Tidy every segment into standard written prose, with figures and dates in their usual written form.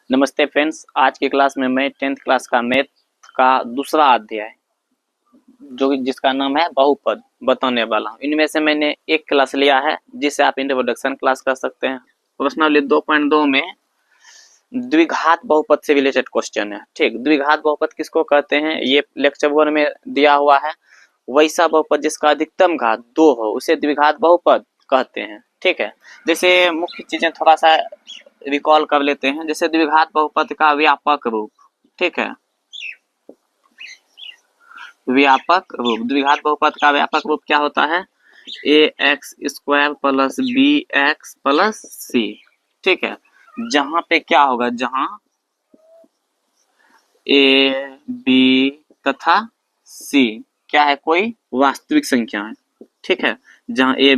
नमस्ते फ्रेंड्स, आज की क्लास में मैं 10th क्लास का मैथ का दूसरा अध्याय जो जिसका नाम है बहुपद बताने वाला हूँ। इनमें से मैंने एक क्लास लिया है जिसे आप इंट्रोडक्शन क्लास कर सकते हैं। प्रश्नावली 2.2 में द्विघात बहुपद से रिलेटेड क्वेश्चन है। ठीक, द्विघात बहुपद किसको कहते हैं ये लेक्चर 1 में दिया हुआ है। वैसा बहुपद जिसका अधिकतम घात 2 हो उसे द्विघात बहुपद कहते हैं। ठीक है, जैसे मुख्य चीजें थोड़ा सा रिकॉल कर लेते हैं। जैसे द्विघात बहुपद का व्यापक रूप, ठीक है, व्यापक रूप द्विघात बहुपद का व्यापक रूप क्या होता है? ax² plus bx plus c। ठीक है, जहां पे क्या होगा, जहां a b तथा c क्या है, कोई वास्तविक संख्या है। ठीक है, जहां a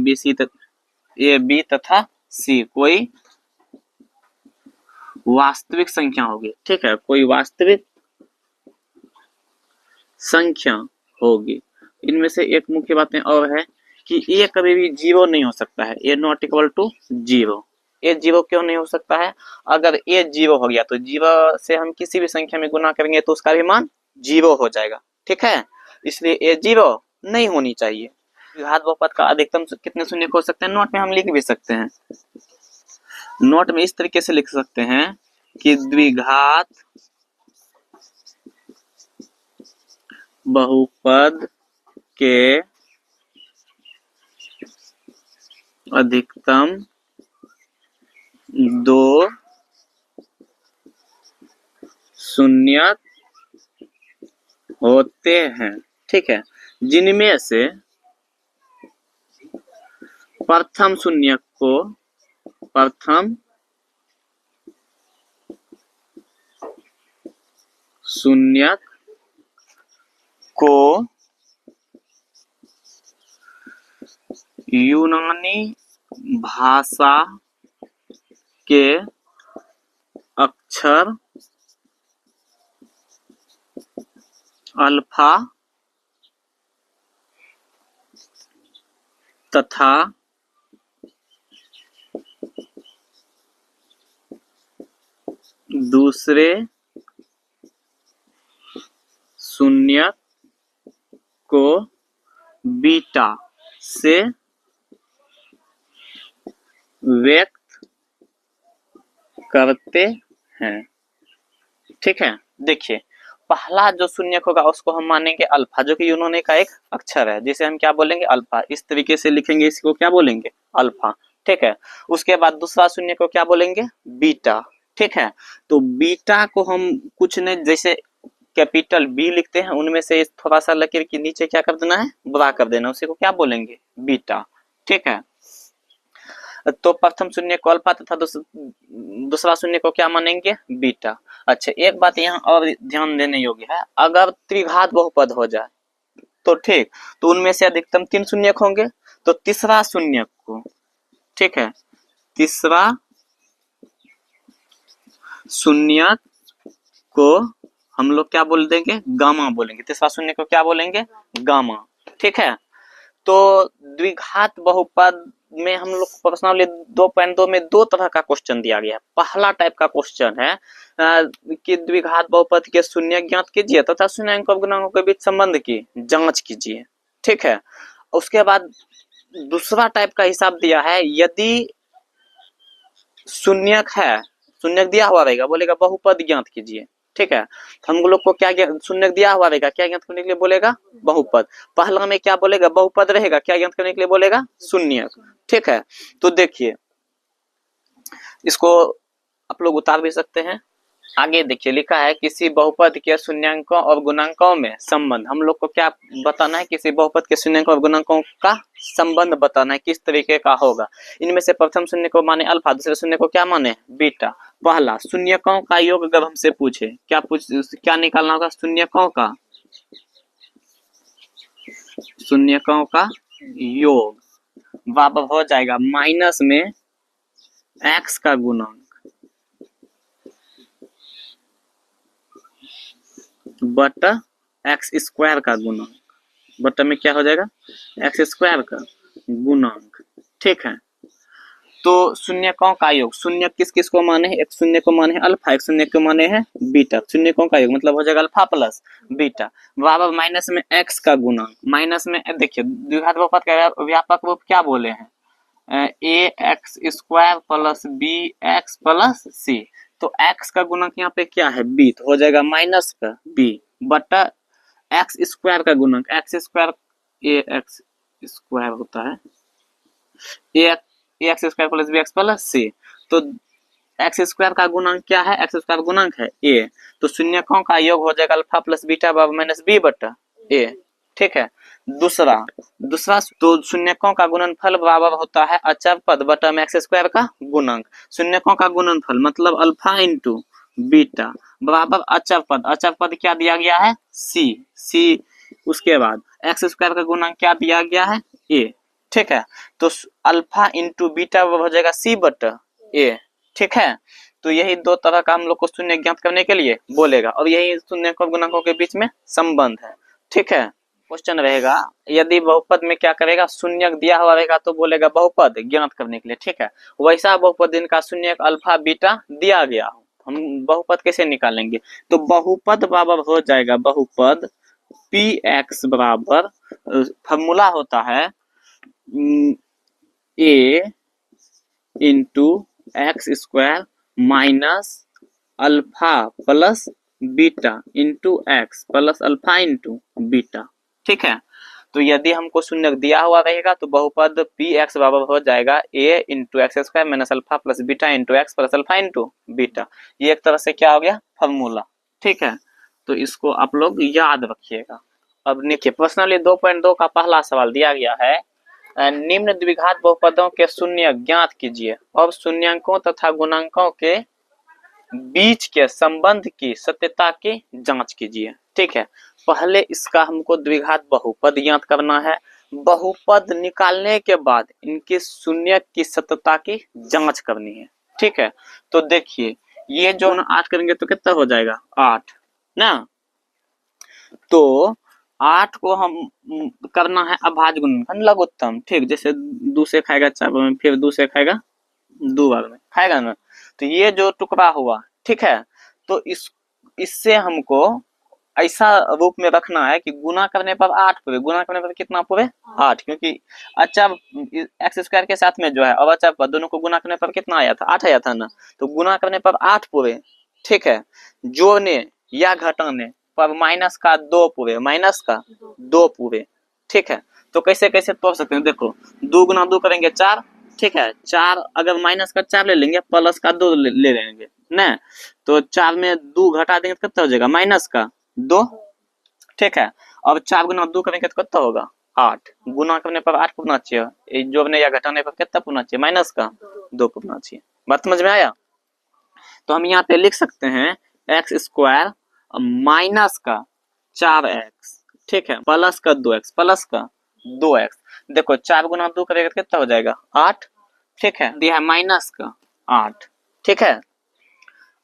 b तथा c कोई वास्तविक संख्या होगी। ठीक है, कोई वास्तविक संख्या होगी। इनमें से एक मुख्य बातें और है कि ए कभी भी जीरो नहीं हो सकता है। A not equal to zero. A zero क्यों नहीं हो सकता है? अगर ए जीरो हो गया तो जीरो से हम किसी भी संख्या में गुना करेंगे तो उसका भी मान जीरो हो जाएगा। ठीक है, इसलिए ए जीरो नहीं होनी चाहिए। द्विघात बहुपद का अधिकतम कितने शून्य हो सकते हैं? नोट में हम लिख भी सकते हैं। नोट में इस तरीके से लिख सकते हैं कि द्विघात बहुपद के अधिकतम 2 शून्य होते हैं। ठीक है, जिनमें से प्रथम शून्य को यूनानी भाषा के अक्षर अल्फा तथा दूसरे शून्य को बीटा से व्यक्त करते हैं। ठीक है, देखिए पहला जो शून्य होगा उसको हम मानेंगे अल्फा, जो कि यूनानी का एक अक्षर है जिसे हम क्या बोलेंगे, अल्फा। इस तरीके से लिखेंगे, इसको क्या बोलेंगे, अल्फा। ठीक है, उसके बाद दूसरा शून्य को क्या बोलेंगे, बीटा। ठीक है, तो बीटा को हम कुछ नहीं, जैसे कैपिटल बी लिखते हैं उनमें से थोड़ा सा लकीर के नीचे क्या कर देना है, बड़ा कर देना, उसी को क्या बोलेंगे, बीटा। ठीक है, तो प्रथम शून्य को अल्फा तथा दूसरा शून्य को क्या मानेंगे, बीटा। अच्छा, एक बात यहाँ और ध्यान देने योग्य है, अगर त्रिघात बहुपद हो जाए तो ठीक, तो उनमें से अधिकतम 3 शून्य होंगे, तो तीसरा शून्य को, ठीक है, तीसरा शून्य को हम लोग क्या बोल देंगे, गामा बोलेंगे। तीसरा शून्य को क्या बोलेंगे, गामा। ठीक है, तो द्विघात बहुपद में हम लोग प्रश्नावली 2.2 में 2 तरह का क्वेश्चन दिया गया है। पहला टाइप का क्वेश्चन है कि द्विघात बहुपद के शून्य ज्ञात कीजिए तथा शून्याङ्क और गुणांकों के बीच संबंध की जांच कीजिए। ठीक है, उसके बाद दूसरा टाइप का हिसाब दिया है, यदि शून्यक है, शून्यक दिया हुआ रहेगा, बोलेगा बहुपद ज्ञात कीजिए। ठीक है, हम लोग को क्या शून्यक दिया हुआ रहेगा, क्या ज्ञात करने के लिए बोलेगा, बहुपद। पहला में क्या बोलेगा, बहुपद रहेगा, क्या ज्ञात करने के लिए बोलेगा, शून्यक। ठीक है, तो देखिए इसको आप लोग उतार भी सकते हैं। आगे देखिए लिखा है, किसी बहुपद के शून्याङ्कों और गुणांकों में संबंध। हम लोग को क्या बताना है, किसी बहुपद के शून्याङ्कों और गुणांकों का संबंध बताना है, किस तरीके का होगा। इनमें से प्रथम शून्य को माने अल्फा, दूसरे शून्य को क्या माने, बीटा। पहला शून्यकों का योग अगर हमसे पूछे, क्या निकालना होगा, शून्यकों का योग बराबर हो जाएगा माइनस में एक्स का गुणांक बटा एक्स स्क्वायर का गुणांक, बटा में क्या हो जाएगा, एक्स स्क्वायर का गुणांक। ठीक है, तो शून्यकों का योग, शून्य किस किस को माने हैं, एक शून्य को माने हैं अल्फा, एक शून्य को माने हैं बीटा। शून्यकों का योग मतलब हो जाएगा अल्फा प्लस बीटा बराबर माइनस में एक्स का गुणा, माइनस में देखिए द्विघात बहुपद का व्यापक रूप क्या बोले हैं, a x square plus b x plus c. तो एक्स का गुणक यहाँ पे क्या है बी, तो हो जाएगा माइनस का बी बटा एक्स स्क्वायर का गुणक, x square a x square होता है a x square plus b x plus c. तो एक्स स्क्वायर का गुणक क्या है, एक्स स्क्वायर गुणक है ए, तो शून्यकों का योग हो जाएगा अल्फा प्लस बीटा बराबर माइनस बी बटा ए। ठीक है, दूसरा तो शून्यकों का गुणनफल बराबर होता है अचर पद बटा में एक्स स्क्वायर का गुणक। शून्यकों का गुणनफल मतलब अल्फा इंटू बीटा बराबर अचर पद क्या दिया गया है सी, उसके बाद एक्स स्क्वायर का गुणक क्या दिया गया है ए। ठीक है, तो अल्फा इंटू बीटा हो जाएगा सी बटा ए। ठीक है, तो यही दो तरह का हम लोग को शून्य ज्ञात करने के लिए बोलेगा और यही शून्य और गुणकों के बीच में संबंध है। ठीक है, क्वेश्चन रहेगा यदि बहुपद में क्या करेगा, शून्य दिया हुआ रहेगा तो बोलेगा बहुपद ज्ञात करने के लिए। ठीक है, वैसा बहुपद जिनका शून्य अल्फा बीटा दिया गया हो, हम बहुपद कैसे निकालेंगे, तो बहुपद बराबर हो जाएगा बहुपद पी एक्स बराबर फॉर्मूला होता है a into x square minus alpha plus beta into x plus alpha into beta. ठीक है, तो यदि हमको शून्य दिया हुआ रहेगा तो बहुपद पी एक्स बराबर हो जाएगा a into x square minus alpha plus beta into x plus alpha into beta. ये एक तरह से क्या हो गया फॉर्मूला। ठीक है, तो इसको आप लोग याद रखिएगा। अब देखिए प्रश्न 2.2 का पहला सवाल दिया गया है, निम्न द्विघात बहुपदों के शून्य ज्ञात कीजिए और शून्यांकों तथा गुणांकों के बीच के संबंध की सत्यता की जांच कीजिए। ठीक है, पहले इसका हमको द्विघात बहुपद ज्ञात करना है, बहुपद निकालने के बाद इनके शून्य की सत्यता की जांच करनी है। ठीक है, तो देखिए ये जो 8 करेंगे तो कितना हो जाएगा 8 ना, तो 8 को हम करना है अभाज्य गुणनफल लघुत्तम। ठीक, जैसे 2 से खाएगा 4 बार में, फिर 2 से खाएगा 2 बार में खाएगा ना, तो ये जो टुकड़ा हुआ ठीक है, तो इससे हमको ऐसा रूप में रखना है कि गुना करने पर 8 पूरे, गुना करने पर कितना पूरे 8, क्योंकि अचर एक्स स्क्वायर के साथ में जो है और अचर पर दोनों को गुना करने पर कितना आया था 8 आया था ना, तो गुना करने पर 8 पूरे। ठीक है, जोड़ने या घटाने पर माइनस का 2 पूरे, माइनस का 2 पूरे। ठीक है, तो कैसे कैसे तोड़ सकते हैं, देखो 2 गुना 2 करेंगे 4। ठीक है, 4 अगर माइनस का 4 ले लेंगे प्लस का 2 ले लेंगे ना, तो 4 में 2 घटा देंगे तो कितना हो जाएगा माइनस का 2। ठीक है, अब 4 गुना 2 करेंगे तो कितना होगा 8, गुना करने पर 8 पूर्णा चाहिए, जोड़ने या घटाने पर कितना पूर्णा चाहिए माइनस का 2 पूर्णा चाहिए। बात समझ में आया, तो हम यहाँ पे लिख सकते हैं एक्स स्क्वायर माइनस का 4x, ठीक है, प्लस का 2x, प्लस का 2x। देखो 4 गुना 2 करेगा तो कितना हो जाएगा 8। ठीक है, दिया है माइनस का 8। ठीक है,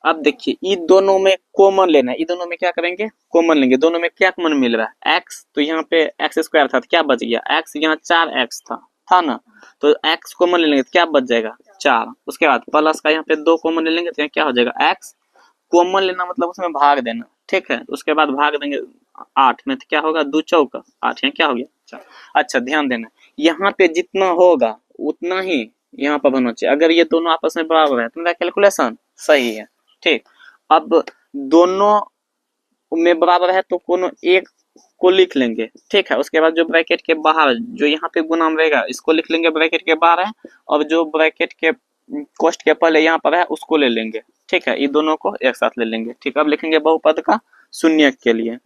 अब देखिए इन दोनों में कॉमन लेना है, इन दोनों में क्या करेंगे कॉमन लेंगे, दोनों में क्या कॉमन मिल रहा है x, तो यहाँ पे एक्स स्क्वायर था तो क्या बच गया x, यहाँ 4x था ना, तो x कॉमन ले लेंगे तो क्या बच जाएगा 4। उसके बाद प्लस का यहाँ पे 2 कॉमन ले लेंगे तो यहाँ क्या हो जाएगा x, कॉमन लेना मतलब उसमें भाग देना। ठीक है, उसके बाद भाग देंगे 8 में तो क्या होगा 2 चौका 8, यहाँ क्या हो गया 4। अच्छा ध्यान देना, यहाँ पे जितना होगा उतना ही यहाँ पर होना चाहिए, अगर ये दोनों आपस में बराबर है तो मेरा कैलकुलेशन सही है। ठीक, अब दोनों में बराबर है तो कोनो एक को लिख लेंगे। ठीक है, उसके बाद जो ब्रैकेट के बाहर जो यहाँ पे गुना रहेगा इसको लिख लेंगे ब्रैकेट के बाहर है, और जो ब्रैकेट के कोष्ठ के पहले यहाँ पर है उसको ले लेंगे। ठीक है, ये दोनों को एक साथ ले लेंगे। ठीक, अब लिखेंगे बहुपद का शून्य के लिए,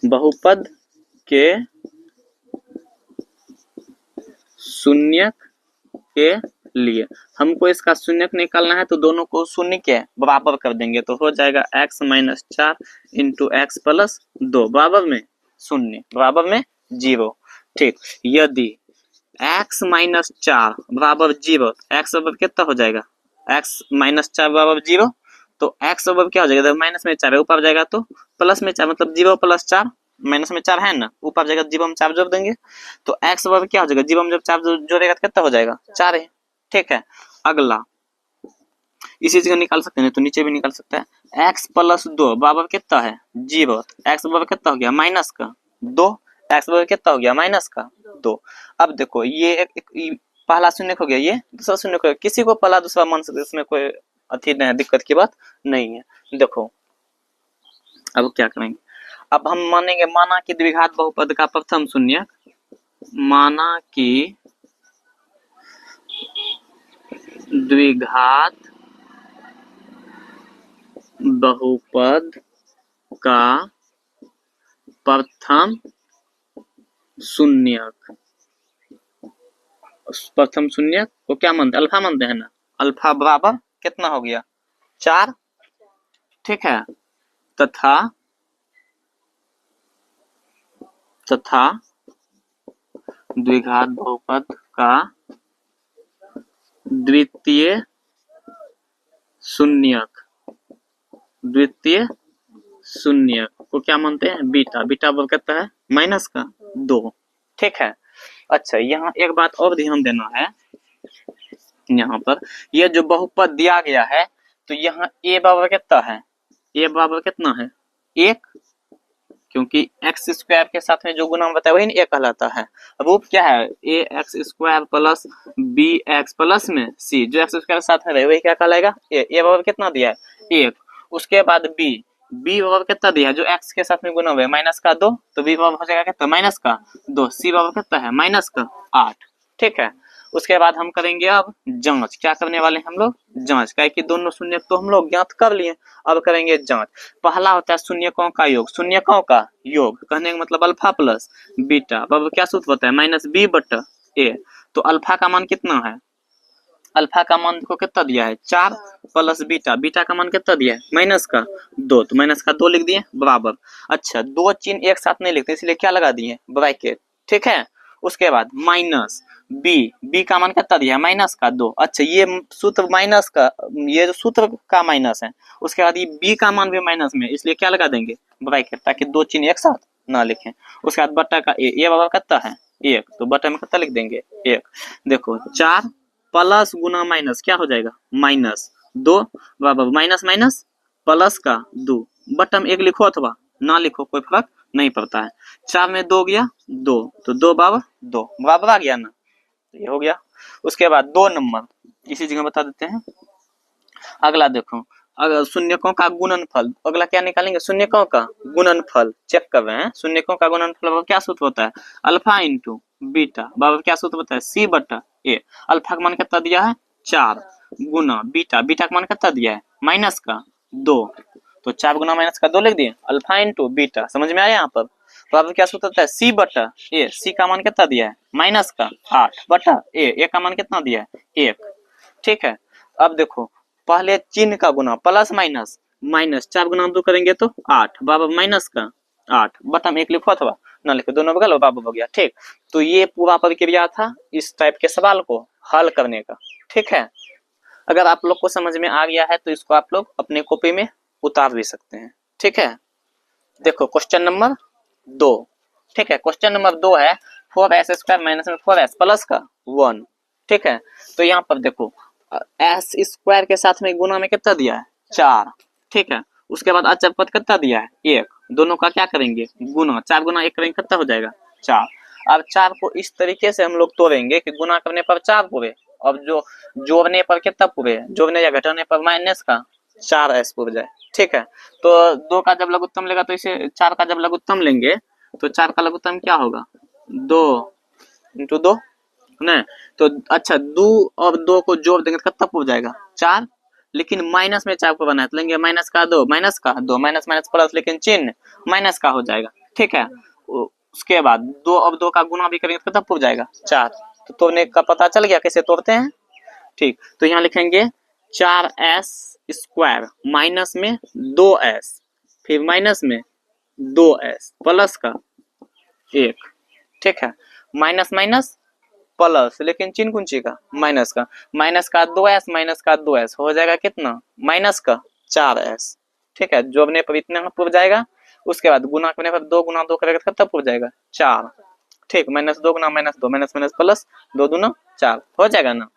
बहुपद के शून्य के लिए हमको इसका शून्य निकालना है, तो दोनों को शून्य के बराबर कर देंगे तो हो जाएगा x minus 4 into x plus 2 बराबर में 0 बराबर में 0। ठीक, यदि x माइनस 4 बराबर 0, x बराबर कितना हो जाएगा x माइनस 4 बराबर 0, तो x बराबर क्या हो जाएगा, माइनस में 4 है ऊपर जाएगा तो प्लस में 4 मतलब 0 प्लस 4, माइनस में 4 है ना, ऊपर जाएगा 0 में 4 जोड़ देंगे तो x बराबर क्या हो जाएगा, 0 में जब 4 जोड़ेगा तो कितना हो जाएगा 4 है। ठीक है। अगला इसी जगह निकाल सकते हैं तो नीचे भी निकाल सकते हैं। x प्लस 2 बराबर कितना है 0, x बराबर कितना हो गया माइनस का 2, x बराबर कितना हो गया माइनस का 2। अब देखो ये एक पहला शून्य हो गया, ये दूसरा शून्य हो गया, किसी को पहला दूसरा मान सकते, इसमें कोई अथी नहीं, दिक्कत की बात नहीं है। देखो अब क्या करेंगे, अब हम मानेंगे माना कि द्विघात बहुपद का प्रथम शून्य, माना कि द्विघात बहुपद का प्रथम शून्यक, प्रथम शून्यक को क्या मानते हैं, अल्फा मानते हैं ना, अल्फा बराबर कितना हो गया 4, ठीक है। तथा द्विघात बहुपद का द्वितीय शून्यक, द्वितीय शून्यक को क्या मानते हैं बीटा, बीटा बराबर कितना है माइनस का 2, ठीक है। अच्छा यहाँ एक बात और ध्यान देना है, यहाँ पर यह जो बहुपद दिया गया है तो यहाँ a बराबर कितना है, a बराबर कितना है 1, क्योंकि x स्क्वायर के साथ में जो गुना बताया वही a कहलाता है। रूप क्या है a x square plus b x plus में c, जो x स्क्वायर के साथ में रहे वही क्या कहलाएगा a बराबर कितना दिया है 1। उसके बाद b बराबर कितना दिया है, जो x के साथ में गुना हुआ है माइनस का 2, तो b बराबर हो जाएगा कितना माइनस का 2, c बराबर कितना है माइनस का 8, ठीक है। उसके बाद हम करेंगे अब जांच, क्या करने वाले हैं हम लोग जांच, क्या कि दोनों शून्यक तो हम लोग ज्ञात कर लिए, अब करेंगे जांच। पहला होता है शून्यकों का योग, शून्यकों का योग कहने का मतलब अल्फा प्लस बीटा, अब क्या सूत्र होता है माइनस बी बटा ए। तो अल्फा का मान कितना है, अल्फा का मान को कितना दिया है 4 प्लस बीटा, बीटा का मान कितना दिया है माइनस का 2, तो माइनस का 2 लिख दिए बराबर। अच्छा दो चिन्ह एक साथ नहीं लिखते इसलिए क्या लगा दिए ब्रैकेट, ठीक है। उसके बाद माइनस बी का मान कितना दिया है माइनस का 2। अच्छा ये सूत्र माइनस का, ये जो सूत्र का माइनस है, उसके बाद ये बी का मान भी माइनस में, इसलिए क्या लगा देंगे ब्रैकेट, ताकि दो चिन्ह एक साथ ना लिखें। उसके बाद बटा का ए बराबर कितना है 1, तो बटा में कितना लिख देंगे 1। देखो 4 प्लस गुना माइनस क्या हो जाएगा माइनस 2 बराबर माइनस माइनस प्लस का 2, बटम 1 लिखो अथवा ना लिखो कोई फर्क नहीं पड़ता है। 4 में 2 गया 2, तो 2 बराबर 2 बराबर आ गया ना, तो ये हो गया। उसके बाद 2 नंबर इसी जगह बता देते हैं। अगला देखो, अगर शून्यकों का गुणनफल, अगला क्या निकालेंगे शून्यकों का गुणनफल, चेक कर रहे हैं शून्यकों का गुणनफल क्या सूत्र होता है अल्फा इंटू बीटा बराबर क्या सूत्र होता है सी बटा ए। अल्फा का मान कितना दिया है 4 गुना बीटा, बीटा का मान कितना दिया है माइनस का 2, तो 4 गुना माइनस का 2 लिख दिए अल्फा इंटू बीटा, समझ में आया यहाँ पर। बराबर क्या सूत्र होता है सी बटा ए, सी का मान कितना दिया है माइनस का 8 बटा ए का मान कितना दिया है 1, ठीक है। अब देखो पहले चिन्ह का गुना प्लस माइनस, माइनस 4 गुना 2 करेंगे तो 8 बराबर माइनस का 8, बटा में 1 लिखो अथवा ना लिखो दोनों बगल बराबर हो गया, ठीक। तो ये पूरा प्रक्रिया था इस टाइप के सवाल को हल करने का, ठीक है। अगर आप लोग को समझ में आ गया है तो इसको आप लोग अपने कॉपी में उतार भी सकते हैं, ठीक है। देखो क्वेश्चन नंबर 2, ठीक है। क्वेश्चन नंबर 2 है 4s स्क्वायर माइनस में 4s प्लस का 1, ठीक है। तो यहाँ पर देखो एस स्क्वायर के साथ में गुना में कितना दिया है 4, ठीक है। उसके बाद अचर पद कितना दिया है 1, दोनों का क्या करेंगे गुना, 4 गुना 1 करेंगे कितना हो जाएगा 4। अब 4 को इस तरीके से हम लोग तोड़ेंगे कि गुना करने पर 4 पूरे, अब जो जोड़ने पर कितना पूरे, जोड़ने या घटाने पर माइनस का 4s पूरे जाए, ठीक है। तो 2 का जब लघुत्तम लेगा तो इसे 4 का जब लघुत्तम लेंगे तो 4 का लघुत्तम क्या होगा 2 इंटू 2 नहीं, तो अच्छा 2 और 2 को जोड़ देंगे तो कितना पूर जाएगा 4, लेकिन माइनस में 4 को बनाए तो लेंगे माइनस का 2 माइनस माइनस प्लस, लेकिन चिन्ह माइनस का हो जाएगा, ठीक है। उसके बाद 2 और 2 का गुना भी करेंगे तो कितना पूर जाएगा 4, तो तोड़ने का पता चल गया कैसे तोड़ते हैं, ठीक। तो यहाँ लिखेंगे 4s स्क्वायर माइनस में 2s, फिर माइनस में 2s प्लस का 1, ठीक है। माइनस माइनस प्लस, लेकिन चिन्ह कौन सी का माइनस का, माइनस का 2s हो जाएगा कितना माइनस का 4s, ठीक है। जोड़ने पर इतना पूर जाएगा, उसके बाद गुना करने पर 2 गुना 2 करेगा कितना पूर जाएगा 4, ठीक। -2 गुना -2 माइनस माइनस प्लस 2 दूना 4 हो जाएगा ना।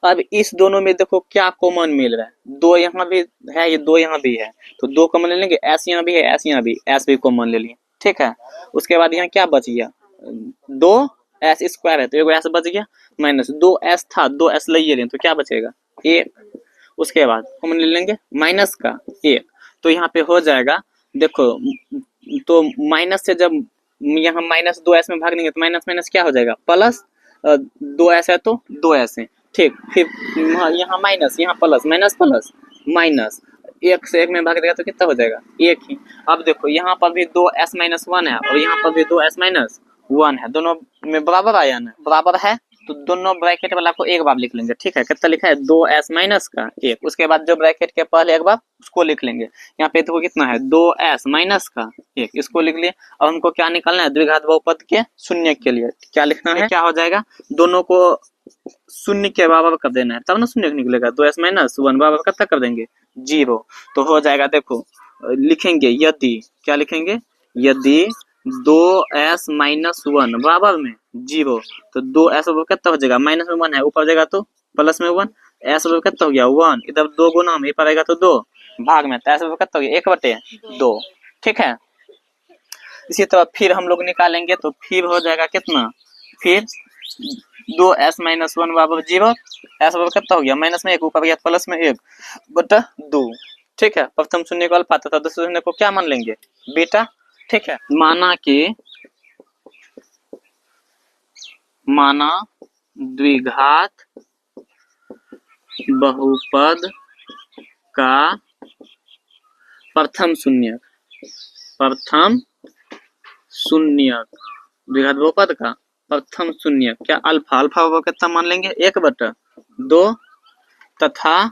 अब इस दोनों में देखो क्या कॉमन मिल रहा है, दो यहाँ भी है, ये दो यहाँ भी है, तो दो कॉमन ले लेंगे, एस यहाँ भी है, एस यहाँ भी, एस भी कॉमन ले लिए, ठीक है। उसके बाद यहाँ क्या बच गया, दो एस स्क्वायर है तो एगो एस बच गया, माइनस दो एस था, दो एस ले लें तो क्या बचेगा, एक। उसके बाद कॉमन ले लेंगे माइनस का एक, तो यहाँ पे हो जाएगा, देखो तो माइनस से जब यहाँ माइनस दो एस में भाग देंगे तो माइनस माइनस क्या हो जाएगा, प्लस, दो एस है तो दो एस है, ठीक। फिर यहाँ माइनस, यहाँ प्लस, माइनस प्लस माइनस, एक से एक में भाग देगा तो कितना हो जाएगा, एक ही। अब देखो यहाँ पर भी दो एस माइनस वन है और यहाँ पर भी दो एस माइनस वन है, दोनों में बराबर आया ना, बराबर है, तो दोनों ब्रैकेट वाला को एक बार लिख लेंगे, ठीक है। कितना लिखा है, दो एस माइनस का एक, उसके बाद जो ब्रैकेट के पहले एक बार उसको लिख लेंगे। यहाँ पे देखो कितना है, दो एस माइनस का एक, इसको लिख लिए। अब हमको क्या निकालना है, द्विघात बहुपद के शून्य के लिए क्या लिखना है, क्या हो जाएगा, दोनों को शून्य के बराबर कर देना है, तब ना शून्य निकलेगा, दो एस माइनस वन बराबर कितना कर देंगे, जीरो। तो हो जाएगा, देखो लिखेंगे यदि, क्या लिखेंगे, यदि दो एस माइनस वन बराबर में जीरो, तो दो एस बराबर कितना हो जाएगा, माइनस में वन है, ऊपर जाएगा तो प्लस में वन, एस बराबर कितना हो गया वन, इधर दो गुना में ऊपर आएगा तो दो भाग में, तो एस बराबर कितना हो गया, एक बटे दो, ठीक है। इसी तरह फिर हम लोग निकालेंगे तो फिर हो जाएगा कितना, फिर दो एस माइनस वन बराबर जीरो, एस बराबर कितना हो गया, माइनस में एक, ऊपर गया प्लस में एक बटा दो, ठीक है। प्रथम शून्य को अल्फा तथा दूसरे शून्य को क्या मान लेंगे, बीटा, ठीक है। माना द्विघात बहुपद का प्रथम शून्यक द्विघात बहुपद का प्रथम शून्यक क्या, अल्फा, अल्फा बराबर कितना मान लेंगे, एक बटा दो, तथा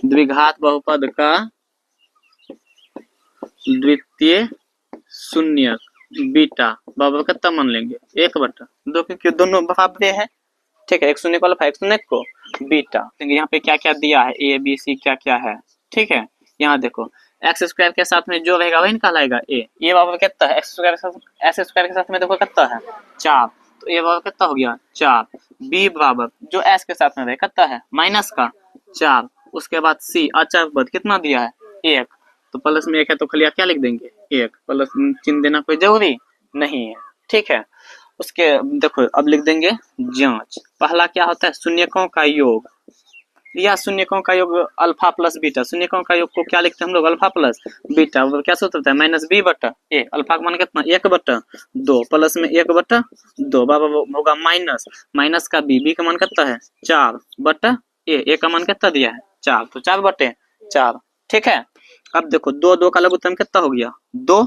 द्विघात बहुपद का द्वितीय शून्यक बीटा बराबर कितना मान लेंगे, एक बटा दो, क्योंकि दोनों बराबर है, ठीक है। एक शून्य को अल्फा, एक शून्य को बीटा। यहाँ पे क्या क्या दिया है, ए बी सी क्या क्या है, ठीक है। यहाँ देखो एक्स स्क्वायर के साथ में जो रहेगा वही निकालेगा ए बराबर कितना है, एक्स स्क्वायर के साथ में देखो कितना है, चार, तो ए बराबर कितना हो गया, चार। बी बराबर जो एस के साथ में रहे कितना है, माइनस का चार। उसके बाद सी अचर पद कितना दिया है, एक, तो प्लस में एक है तो खाली क्या लिख देंगे, एक, प्लस चिन्ह देना कोई जरूरी नहीं है, ठीक है। उसके देखो अब लिख देंगे जांच, पहला क्या होता है, शून्यकों का योग, या शून्यकों का योग अल्फा प्लस बीटा, शून्यकों का योग को क्या लिखते हैं हम लोग, अल्फा प्लस बीटा, वो क्या सूत्र होता है, माइनस बी बटा ए, अल्फा का मान कितना, एक बटा दो, प्लस में एक बटा दो, बाबा होगा माइनस, माइनस का बी, बी का मान कितना है, चार बटा ए का मान कितना दिया है, चार, तो चार बटे चार, ठीक है। अब देखो दो दो का लघुत्तम कितना हो गया, दो,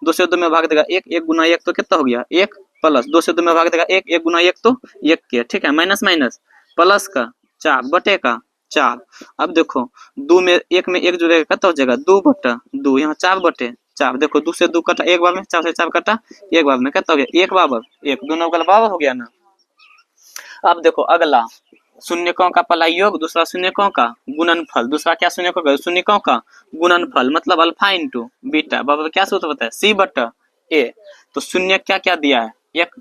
दो से दो में भाग देगा एक, एक गुना एक तो कितना हो गया, एक, प्लस दो से दो में भाग देगा एक, एक गुना एक तो एक के, ठीक है, माइनस माइनस प्लस का चार बटे का चार। अब देखो दो में एक जुड़ेगा कितना हो जाएगा, दो बटा दो, यहाँ चार बटे चार, देखो दो से दो कटा एक बार में, चार से चार कटा एक बार में, कितना हो गया, एक बराबर एक, दोनों का बराबर हो गया ना। अब देखो अगला शून्यकों का पहला योग, दूसरा शून्यकों का गुणनफल, दूसरा क्या शून्यकों का, शून्यकों का गुणनफल, मतलब अल्फा इंटू बीटा बराबर क्या सूत्र होता है, सी बटा ए। तो शून्य क्या क्या दिया है, एक,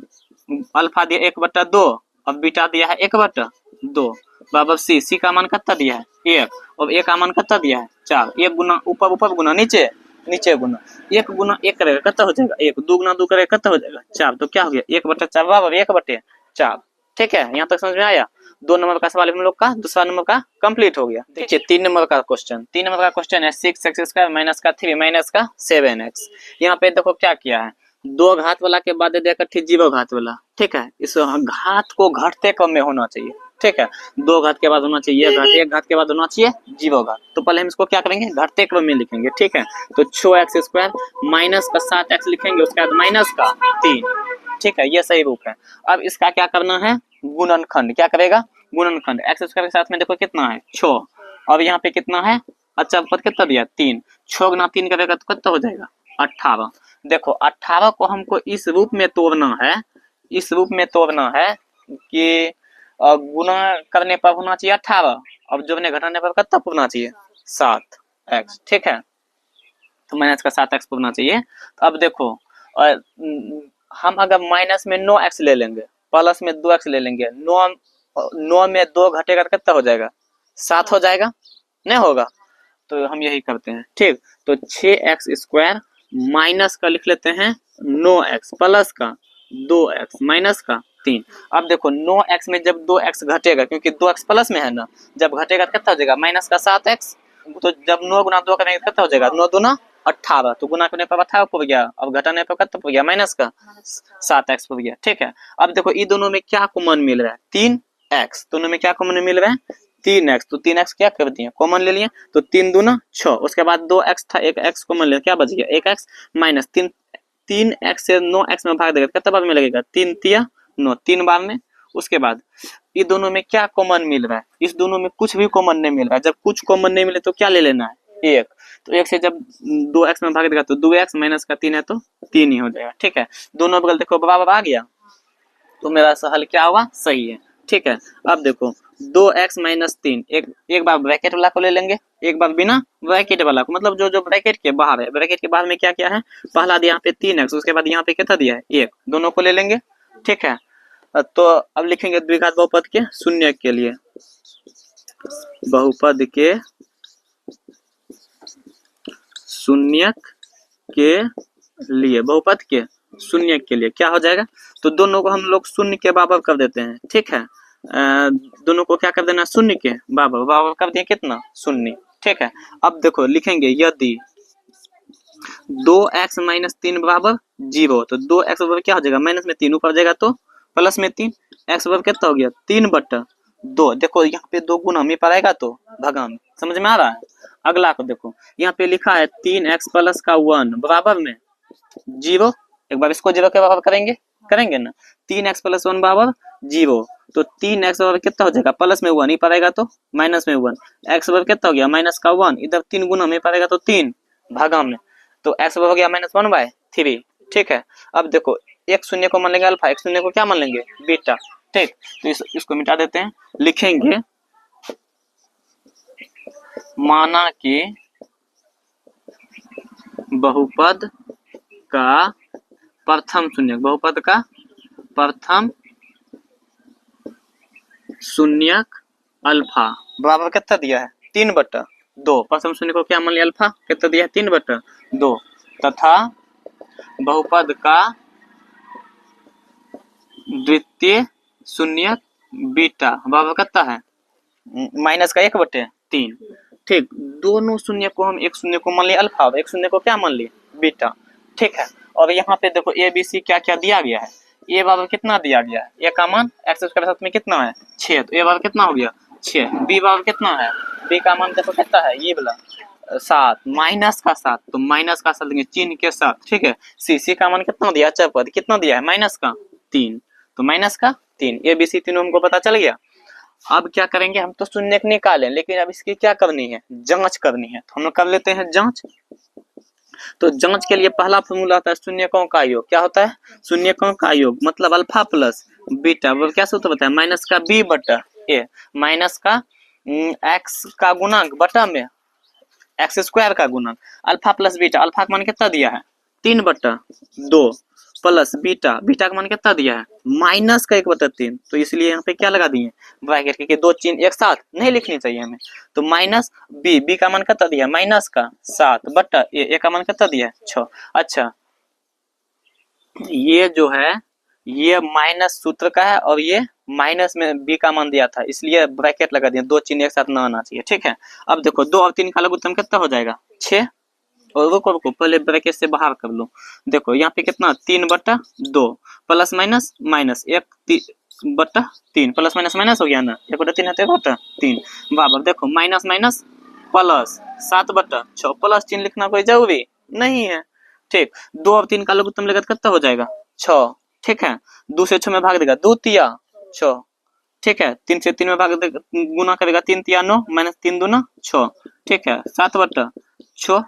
अल्फा दिया एक बटा दो, अब बीटा दिया है एक बटा दो बराबर सी, सी का मान कितना दिया है एक, और ए का मान कितना दिया है चार, एक गुना ऊपर ऊपर गुना नीचे नीचे गुना, एक गुना एक करेगा कितना हो जाएगा एक, दो गुना दो करेगा कितना हो जाएगा चार, तो क्या हो गया एक बटा चार बराबर एक बटे चार, ठीक है। यहाँ तक समझ में आया, दो नंबर का सवाल हम लोग का दूसरा नंबर का कंप्लीट हो गया। देखिए तीन नंबर का क्वेश्चन है, सिक्स एक्स स्क्वायर माइनस का थ्री माइनस का सेवन एक्स। यहाँ पे देखो क्या किया है, दो घात वाला के बाद देकर ठीक जीरो घात वाला, ठीक है। इस घात को घटते क्रम में होना चाहिए, ठीक है, दो घात के बाद होना चाहिए घात, एक घात के बाद होना चाहिए जीरो घात, तो पहले हम इसको क्या करेंगे, घटते क्रम में लिखेंगे, ठीक है। तो 6x स्क्वायर माइनस का 7x लिखेंगे, उसके बाद माइनस का 3, ठीक है, ये सही रूप है। अब इसका क्या करना है, गुणनखंड, क्या करेगा गुणनखंड, एक्स स्क्वायर के साथ में देखो कितना है 6, और यहाँ पे कितना है, अच्छा पद कितना दिया 3, 6 गुना 3 करेगा तो कितना हो जाएगा 18। देखो 18 को हमको इस रूप में तोड़ना है, इस रूप में तोड़ना है कि गुना करने पर होना चाहिए 18, अब जोड़ने घटाने पर कितना होना चाहिए 7x, ठीक है, तो माइनस का 7x होना चाहिए। तो अब देखो हम अगर माइनस में 9x ले लेंगे, प्लस में 2x ले लेंगे, 9 9 में 2 घटेगा तो कितना हो जाएगा, 7 हो जाएगा, नहीं होगा, तो हम यही करते हैं। ठीक, तो 6x² माइनस का लिख लेते हैं 9x प्लस का 2x माइनस का 3। अब देखो 9x में जब 2x घटेगा, क्योंकि 2x प्लस में है ना, जब घटेगा तो कितना हो जाएगा, माइनस का 7x। तो जब 9 गुना 2 करेंगे कितना हो जाएगा, 9 दूना 18, तो गुना करने पर 18 पड़ गया, अब घटाने पर कितना पड़ गया, माइनस का 7x पड़ गया। ठीक है, अब देखो ये दोनों में क्या कॉमन मिल रहा है, 3x, दोनों में क्या कॉमन मिल रहा है, 3x, तो 3x क्या कर दिए, कॉमन ले लिए, तो 3 दूना 6, उसके बाद 2x था, एक x कॉमन ले, क्या बच गया 1x माइनस 3x से 9x में भाग देगा कितना बार में लगेगा, 3 तिया 9, 3 बार में। उसके बाद ये दोनों में क्या कॉमन मिल रहा है, इस दोनों में कुछ भी कॉमन नहीं मिल रहा है। जब कुछ कॉमन नहीं मिले तो क्या ले लेना है, 1, तो 1 से जब 2x में भाग देगा तो 2x माइनस का 3 है तो 3 ही हो जाएगा। ठीक है, दोनों बगल देखो बराबर आ गया, तो मेरा हल क्या होगा, सही है। ठीक है, अब देखो 2x माइनस 3, एक बार ब्रैकेट वाला को ले लेंगे, एक बार बिना ब्रैकेट वाला को, मतलब जो ब्रैकेट के बाहर है। ब्रैकेट के बाहर में क्या क्या है, पहला यहाँ पे 3x, उसके बाद यहाँ पे कितना दिया है 1, दोनों को ले लेंगे। ठीक है, तो अब लिखेंगे द्विघात बहुपद के शून्य के लिए, बहुपद के शून्य के लिए, बहुपद के शून्य के लिए क्या हो जाएगा, तो दोनों को हम लोग शून्य के बराबर कर देते हैं। ठीक है, दोनों को क्या कर देना, शून्य के बराबर कर दिए कितना, शून्य। ठीक है, अब देखो लिखेंगे यदि 2x माइनस 3 बराबर 0, तो 2x बराबर क्या हो जाएगा, माइनस में 3 ऊपर जाएगा तो प्लस में 3, x बराबर कितना हो गया 3/2। देखो यहाँ पे 2 गुना में पड़ेगा तो भगान, समझ में आ रहा है। अगला को देखो, यहाँ पे लिखा है 3x प्लस का 1 बराबर में 0, एक बार इसको 0 के बराबर करेंगे ना, 3x प्लस 1 बराबर 0, तो 3x बराबर कितना हो जाएगा, प्लस में 1 ही पड़ेगा तो माइनस में 1, x बराबर कितना हो गया माइनस का 1, इधर 3 गुना में पड़ेगा तो 3 भागा में, तो x बराबर हो गया -1/3। ठीक है, अब देखो एक शून्य को मान लेंगे अल्फा, एक शून्य को क्या मान लेंगे बीटा। ठीक, तो इसको मिटा देते हैं, लिखेंगे माना कि बहुपद का प्रथम शून्यक, बहुपद का प्रथम शून्यक अल्फा बराबर कितना दिया है 3/2, प्रथम शून्य को क्या मान लिया अल्फा, कितना दिया है 3/2, तथा बहुपद का द्वितीय शून्यक बीटा बराबर कितना है माइनस का 1/3। ठीक, दोनों शून्य को हम एक शून्य को मान लिया अल्फा और एक शून्य को क्या मान लिया बीटा। ठीक है, और यहाँ पे देखो ए बी सी क्या क्या दिया गया है, ए बराबर कितना दिया गया है, ए का मान x स्क्वायर साथ में कितना है 6, तो ए बराबर कितना हो गया 6, बी बराबर कितना है, बी का मान देखो कितना है ये वाला 7, माइनस का 7, तो माइनस का 7 देंगे चिन्ह के साथ। ठीक है, सी का मान कितना दिया, अचर पद कितना दिया है माइनस का 3, तो माइनस का 3, ए बी सी तीनों हमको पता चल गया। अब क्या करेंगे, हम तो शून्य निकालें, लेकिन अब इसकी क्या करनी है, जांच करनी है, तो हम लोग कर लेते हैं जांच। तो जांच के लिए पहला फॉर्मूला होता है शून्यकों का योग, क्या होता है शून्यकों का योग, मतलब अल्फा प्लस बीटा, वो क्या सूत्र बताया माइनस का बी बटा ए, माइनस का एक्स का गुणांक बटा में एक्स स्क्वायर का गुणन, अल्फा प्लस बीटा, अल्फा का मान कितना दिया है 3/2 प्लस बीटा, बीटा का मान कितना दिया है माइनस का 1/3, तो इसलिए यहाँ पे क्या लगा दिए ब्रैकेट के दो चिन्ह एक साथ नहीं लिखनी चाहिए हमें, तो माइनस बी, बी का मान कितना दिया माइनस का 7 बटा ए का मान कितना दिया है 6। अच्छा, ये जो है ये माइनस सूत्र का है और ये माइनस में बी का मान दिया था, इसलिए ब्रैकेट लगा दिया, दो चिन्ह एक साथ ना आना चाहिए। ठीक है, अब देखो 2 और 3 का लघुत्तम कितना हो जाएगा 6, और रुको पहले ब्रैकेट से बाहर कर लो, देखो यहाँ पे कितना 3/2 plus minus minus 1/3 plus minus minus हो गया ना, 1/3 है 1/3 बराबर, देखो माइनस माइनस प्लस 7/6 प्लस चिन्ह लिखना कोई जरूरी नहीं है। ठीक, 2 और 3 का लघुत्तम लेकर कितना हो जाएगा 6। ठीक है, 2 से 6 में भाग देगा 2 तिया 6। ठीक है, 3 से 3 में भाग देगा गुना करेगा 3 तिया 9 माइनस 3 दूना 6। ठीक है, 7/6।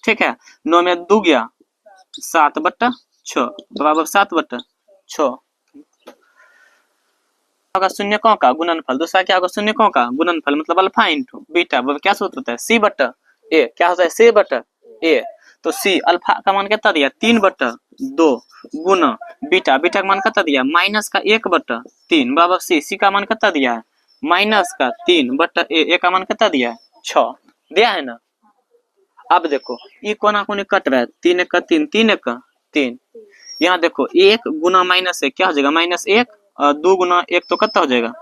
ठीक है, 9 में 2 गया 7/6 बराबर 7/6 होगा शून्यकों का गुणनफल। दूसरा क्या होगा शून्यकों का गुणनफल, मतलब अल्फा इंटू बीटा, क्या सूत्र होता है c/a, क्या होता है c/a, तो c अल्फा का मान कितना दिया 3/2 2 गुना बीटा, बीटा का मान कितना दिया माइनस का 1/3 बराबर सी, सी का मान कितना दिया है माइनस का 3/a, ए का मान कितना दिया है 6 दिया है ना। अब देखो ये कोना कोने कट रहा है, 3 1 का 3, 3 1 का 3, यहाँ देखो 1 गुना माइनस है क्या हो जाएगा -1 और 2 गुना 1 तो कितना हो जाएगा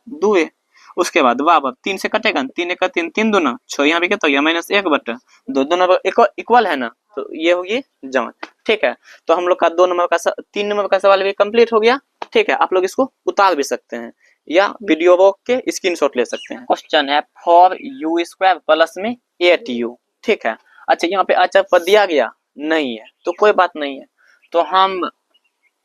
2 है। उसके बाद बराबर 3 से कटेगा 3 1 का 3, 3 दूना 6, यहाँ पे कितना हो गया -1/2, दोनों इक्वल है ना, तो ये होगी जांच। ठीक है, तो हम लोग का 3 नंबर का सवाल भी कंप्लीट हो गया। ठीक है, आप लोग इसको उतार भी सकते हैं या वीडियो रोक के स्क्रीनशॉट ले सकते हैं। क्वेश्चन है 4u² प्लस में 8u। ठीक है, अच्छा यहाँ पे अचर पद दिया गया नहीं है तो कोई बात नहीं है, तो हम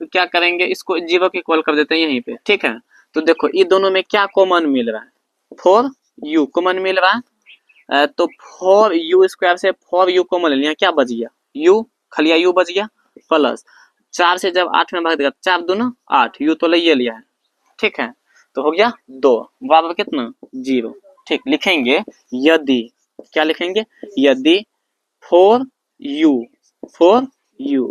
क्या करेंगे इसको 0 के इक्वल कर देते हैं यहीं पे। ठीक है, तो देखो ये दोनों में क्या कॉमन मिल रहा है 4u कॉमन मिल रहा है, तो 4u² से 4u कॉमन ले लिया, क्या बच गया u, खलिया u बच गया, प्लस 4 से जब 8 में भाग देगा 4 दूना 8, u तो ले लिया है। ठीक है, तो हो गया 2 बराबर कितना 0। ठीक, लिखेंगे यदि, क्या लिखेंगे यदि 4u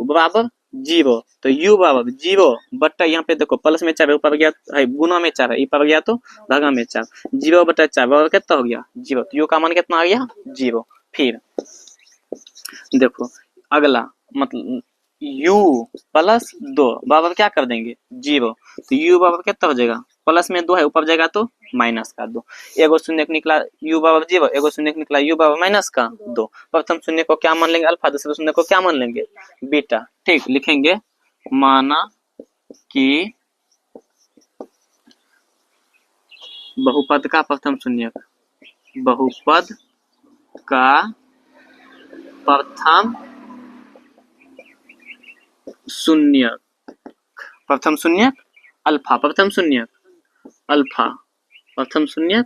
बराबर 0, तो u बराबर 0 बट्टा यहाँ पे देखो प्लस में 4 ऊपर गया है, गुना में 4 है ऊपर गया तो भागा में 4, 0/4 बराबर कितना हो गया 0, तो u का मान कितना आ गया 0। फिर देखो अगला मतलब u प्लस 2 बराबर क्या कर देंगे 0, तो u बराबर कितना हो जाएगा प्लस में 2 है ऊपर जाएगा तो माइनस का 2, एगो शून्य निकला u बराबर 0, एगो शून्य निकला u बराबर माइनस का 2। प्रथम शून्य को क्या मान लेंगे अल्फा, दूसरे शून्य को क्या मान लेंगे बीटा। ठीक, लिखेंगे माना कि बहुपद का प्रथम शून्य, बहुपद का प्रथम शून्य, प्रथम शून्य अल्फा, प्रथम शून्य अल्फा, प्रथम शून्य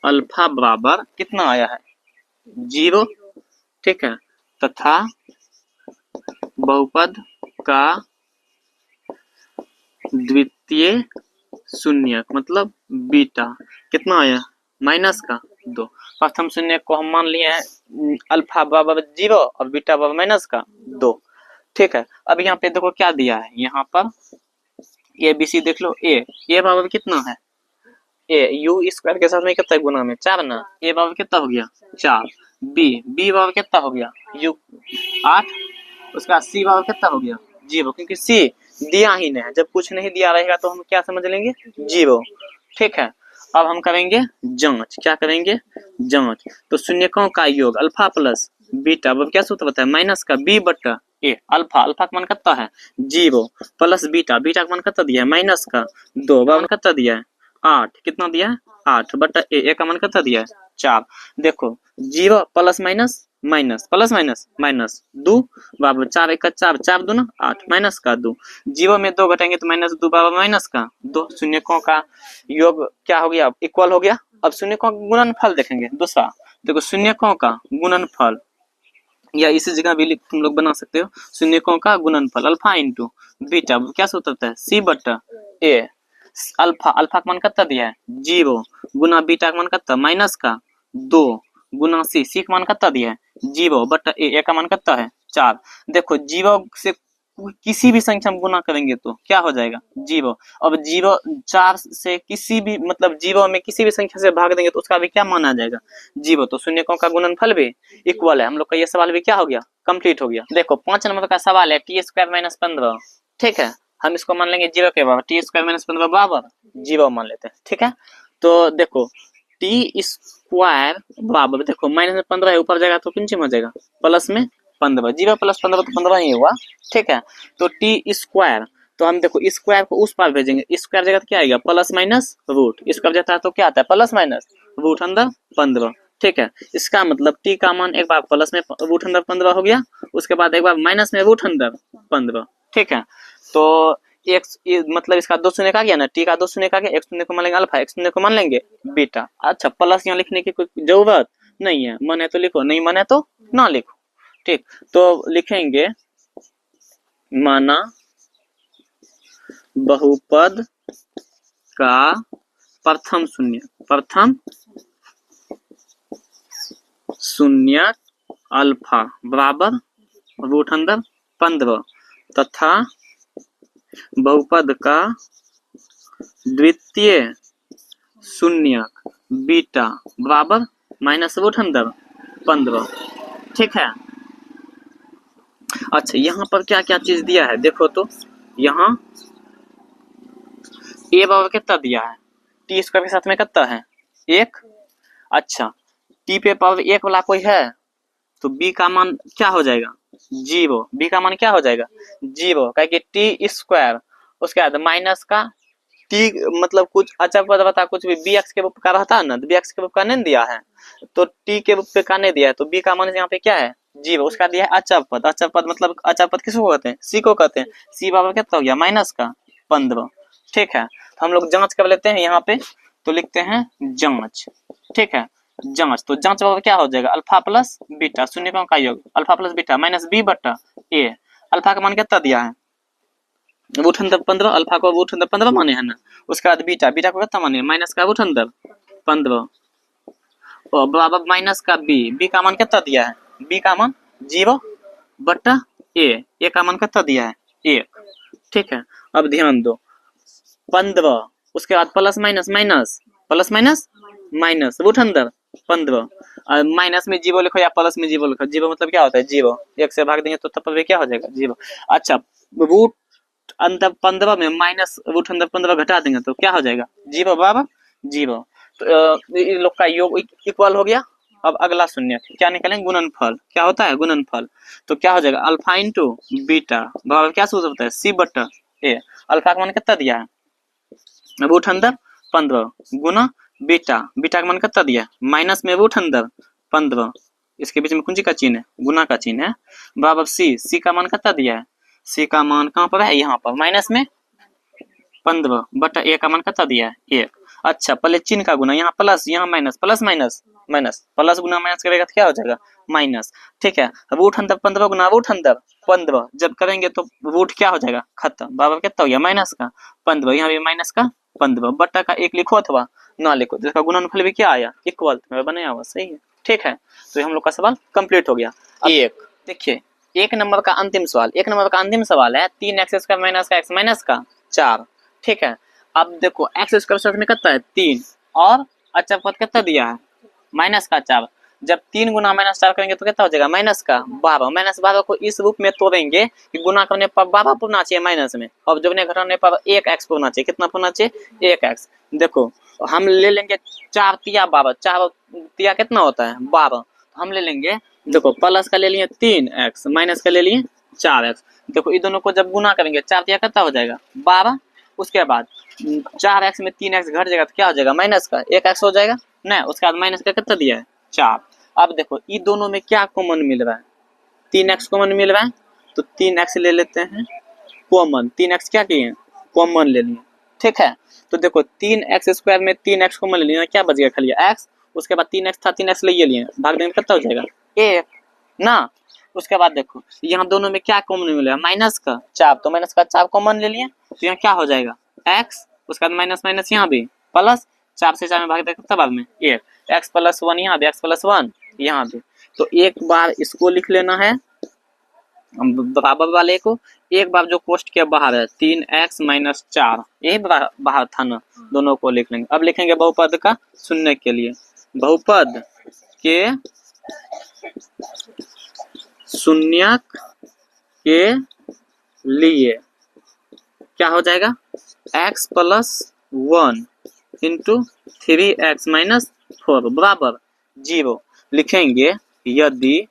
अल्फा बराबर कितना आया है 0। ठीक है, तथा बहुपद का द्वितीय शून्य मतलब बीटा कितना आया माइनस का 2। प्रथम शून्य को हम मान लिए हैं अल्फा बराबर 0 और बीटा बराबर माइनस का 2। ठीक है, अब यहाँ पे देखो क्या दिया है, यहाँ पर ए बी सी देख लो, ए बराबर कितना है u² के साथ में कितना गुना में 4 ना, ए बराबर कितना हो गया 4, बी बराबर कितना हो गया u 8, उसका सी बराबर कितना हो गया 0, क्योंकि सी दिया ही नहीं है, जब कुछ नहीं दिया रहेगा तो हम क्या समझ लेंगे 0। ठीक है, अब हम करेंगे जांच, क्या करेंगे जांच, तो शून्यकों का योग अल्फा प्लस बीटा, अब क्या सूत्र बताया माइनस का b/a, अल्फा का मान कितना है 0 प्लस बीटा का मान कितना दिया है माइनस का 2, मान कितना दिया है 8, कितना दिया है 8/a, का मान कितना दिया है 4। देखो 0 plus minus minus plus minus minus 2 बराबर 4 1 का 4, 4 दूना 8 माइनस का 2, 0 में 2 घटाएंगे तो -2 बराबर माइनस का 2, शून्यकों का योग क्या हो गया इक्वल हो गया। अब शून्यकों का गुणनफल देखेंगे दूसरा, देखो शून्यकों का गुणनफल या इसी जगह भी तुम लोग बना सकते हो, शून्यकों का गुणनफल अल्फा इंटू बीटा, क्या सूत्र होता है c/a, अल्फा का मान कितना दिया है 0 गुना बीटा का मान कितना माइनस का 2 गुना सी का मान कितना दिया है 0/a, का मान कितना है 4। देखो 0 से किसी भी संख्या में गुना करेंगे तो क्या हो जाएगा 0, अब 0 4 से किसी भी मतलब 0 में किसी भी संख्या से भाग देंगे तो उसका भी क्या मान आ जाएगा 0, तो शून्यकों का गुणनफल भी इक्वल है। हम लोग का ये सवाल भी क्या हो गया कंप्लीट हो गया। देखो 5 नंबर का सवाल है t² - 15। ठीक है, हम इसको मान लेंगे 0 के बराबर, t² - 15 बराबर 0 मान लेते हैं। ठीक है, तो देखो t² बराबर देखो माइनस में 15 है ऊपर जाएगा तो किंची में हो जाएगा प्लस में 15, 0 प्लस 15 तो 15 ही हुआ। ठीक है, तो t², तो हम देखो स्क्वायर को उस पार भेजेंगे, स्क्वायर जगह क्या आएगा प्लस माइनस रूट, स्क्वायर जाता है तो क्या आता है प्लस माइनस रूट अंदर 15। ठीक है, इसका मतलब t का मान एक बार प्लस में रूट अंदर 15 हो गया, उसके बाद एक बार माइनस में रूट अंदर 15। ठीक है, तो एक मतलब इसका 2 शून्य का गया ना, t का 2 शून्य का गया, एक शून्य को मान लेंगे अल्फा, एक शून्य को मान लेंगे बीटा। अच्छा प्लस यहाँ लिखने की कोई जरूरत नहीं है, मन है तो लिखो, नहीं मन है तो ना लिखो। ठीक, तो लिखेंगे माना बहुपद का प्रथम शून्य अल्फा बराबर रूट अंदर 15 तथा बहुपद का द्वितीय शून्यक बीटा बराबर -√15। ठीक है। अच्छा, यहाँ पर क्या क्या चीज दिया है देखो तो, यहाँ ए बराबर कितना दिया है, टी स्क्वायर के साथ में कितना है 1। अच्छा, टी पे पावर 1 वाला कोई है तो बी का मान क्या हो जाएगा 0। बी का मान क्या हो जाएगा 0, क्या कि टी स्क्वायर उसके बाद माइनस का टी मतलब कुछ अचर पद बता, कुछ भी बी एक्स के रूप का रहता है ना, तो बी एक्स के रूप का नहीं दिया है तो टी के रूप पे का नहीं दिया है, तो बी का मान यहाँ पे क्या है 0। उसका दिया है अचर पद। अचर पद मतलब अचर पद किसको कहते हैं, सी को कहते हैं। सी बराबर कितना हो गया -15। ठीक है, तो हम लोग जांच कर लेते हैं यहाँ पे, तो लिखते हैं जांच। ठीक है, जांच, तो जांच बराबर क्या हो जाएगा अल्फा प्लस बीटा, शून्यकों का योग alpha plus beta minus B बट्टा ए। अल्फा का मान कितना दिया है √15, अल्फा को √15 माने है ना। उसके बाद बीटा, बीटा को कितना माने माइनस का √15 और बराबर माइनस का बी, बी का मान कितना दिया है, बी का मान 0 बट्टा ए, ए का मान कितना दिया है 1। ठीक है, अब ध्यान दो 15, उसके बाद plus minus minus plus minus minus √15 और माइनस में 0 लिखो या प्लस में 0 लिखो। 0 मतलब क्या होता है 0, 1 से भाग देंगे तो तब पर क्या हो जाएगा 0। अच्छा, रूट अंदर 15 में माइनस √15 घटा देंगे तो क्या हो जाएगा 0 बराबर 0। तो इन लोग का योग इक्वल हो गया। अब अगला शून्य क्या निकालेंगे, गुणनफल। क्या होता है गुणनफल, तो क्या हो जाएगा अल्फा इंटू बीटा बराबर क्या सूत्र होता है सी बट्टा ए। अल्फा का मान कितना दिया है √15 गुना बीटा, बीटा का मान कितना दिया माइनस में √15, इसके बीच में कुंजी का चिन्ह है, गुना का चिन्ह है, बराबर सी, सी का मान कितना दिया है, सी का मान कहाँ पर है यहाँ पर माइनस में 15 बटा ए का मान कितना दिया है 1। अच्छा, पहले चिन्ह का गुना, यहाँ प्लस यहाँ minus, plus minus minus, plus गुना माइनस करेगा तो क्या हो जाएगा माइनस। ठीक है, √15 गुना √15 जब करेंगे तो रूट क्या हो जाएगा खत्म, बराबर कितना हो गया माइनस का 15, यहाँ भी माइनस का 15 बट्टा का 1 लिखो अथवा ना लिखो, जिसका गुणनफल भी क्या आया इक्वल बनाया हुआ, सही है। ठीक है, तो हम लोग का सवाल कंप्लीट हो गया। एक देखिए, 1 नंबर का अंतिम सवाल, 1 नंबर का अंतिम सवाल है 3x² माइनस का x माइनस का 4। ठीक है, अब देखो x² साथ में कितना है 3 और अचर पद कितना दिया है माइनस का 4। जब 3 गुना -4 करेंगे तो कितना हो जाएगा माइनस का 12। -12 को इस रूप में तोड़ेंगे कि गुना करने पर 12 पूर्णा चाहिए माइनस में, और जोड़ने घटाने पर 1x पूर्णा चाहिए। कितना पूर्णा चाहिए 1x। देखो हम ले लेंगे 4 तिया 12, 4 तिया कितना होता है 12, हम ले लेंगे देखो प्लस का ले लिए 3x, माइनस का ले लिए 4x। देखो इन दोनों को जब गुना करेंगे 4 तिया कितना हो जाएगा 12, उसके बाद 4x में 3x घट जाएगा तो क्या हो जाएगा माइनस का 1x हो जाएगा ना। उसके बाद माइनस का कितना दिया है 4। अब देखो इन दोनों में क्या कॉमन मिल रहा है 3x कॉमन मिल रहा है, तो 3x ले लेते हैं कॉमन। 3x क्या किए कॉमन ले लिए। ठीक है, तो देखो 3x² में 3x कॉमन ले लिया, क्या बच गया खाली x। उसके बाद 3x था 3x ले लिए, भाग देंगे कितना हो जाएगा 1 ना। उसके बाद देखो यहाँ दोनों में क्या कॉमन मिला माइनस का 4, तो माइनस का 4 कॉमन ले लिए, तो यहाँ क्या हो जाएगा x। उसके बाद माइनस माइनस यहाँ भी प्लस, 4 से 4 में भाग देंगे कितना बाद में 1, x + 1 यहाँ भी, x + 1 यहाँ भी। तो एक बार इसको लिख लेना है बराबर वाले को, एक बार जो कोष्ठ के बाहर है 3x - 4 यही बाहर था ना, दोनों को लिख लेंगे। अब लिखेंगे बहुपद का शून्य के लिए, बहुपद के शून्यक के लिए क्या हो जाएगा x + 1 × 3x - 4 बराबर 0। लिखेंगे यदि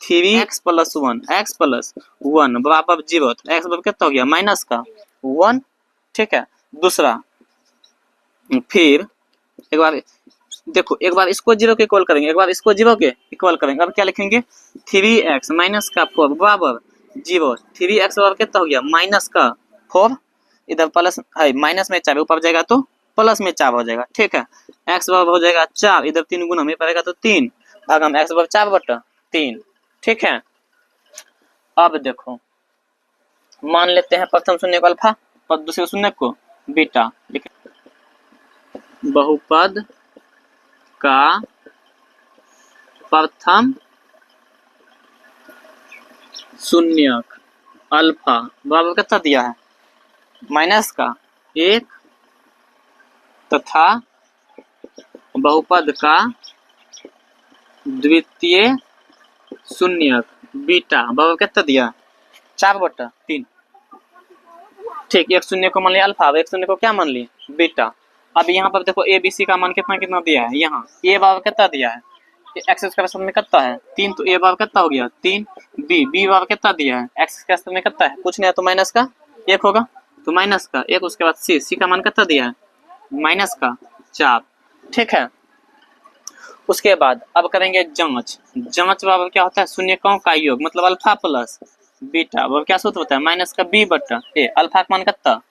3x + 1 x + 1 बराबर 0, तो x बराबर कितना हो गया माइनस का 1। ठीक है, दूसरा फिर एक बार देखो, एक बार इसको 0 के इक्वल करेंगे, एक बार इसको 0 के इक्वल करेंगे। अब क्या लिखेंगे 3x - का 4 बराबर 0। 3x बराबर कितना हो गया माइनस का 4, इधर प्लस है माइनस में 4 ऊपर जाएगा तो प्लस में 4 हो जाएगा। ठीक है, x बराबर हो जाएगा 4, इधर 3 गुना में पड़ेगा तो 3 भाग हम x बराबर 4 बटा 3। ठीक है, अब देखो मान लेते हैं प्रथम शून्य को अल्फा और दूसरे शून्य को बीटा। बहुपद का प्रथम शून्यक अल्फा बराबर कितना दिया है माइनस का 1 तथा बहुपद का द्वितीय शून्यक बीटा बराबर कितना दिया 4/3। ठीक, एक शून्य को मान लिया अल्फा, एक शून्य को क्या मान लिया बीटा। अब यहाँ पर देखो ए बी सी का मान कितना कितना दिया है, यहाँ ए बराबर कितना दिया है एक्स स्क्वायर साथ में कितना है 3, तो ए बराबर कितना हो गया 3, बी बराबर कितना दिया है एक्स स्क्वायर साथ में कितना है कुछ नहीं है तो माइनस का 1 होगा, तो माइनस का 1। उसके बाद सी का मान कितना दिया है माइनस का 4। ठीक है, उसके बाद अब करेंगे जांच। जांच बराबर क्या होता है शून्यकों का योग, मतलब अल्फा प्लस बीटा बराबर क्या सूत्र होता है माइनस का बी बटा ए। अल्फा का मान कितना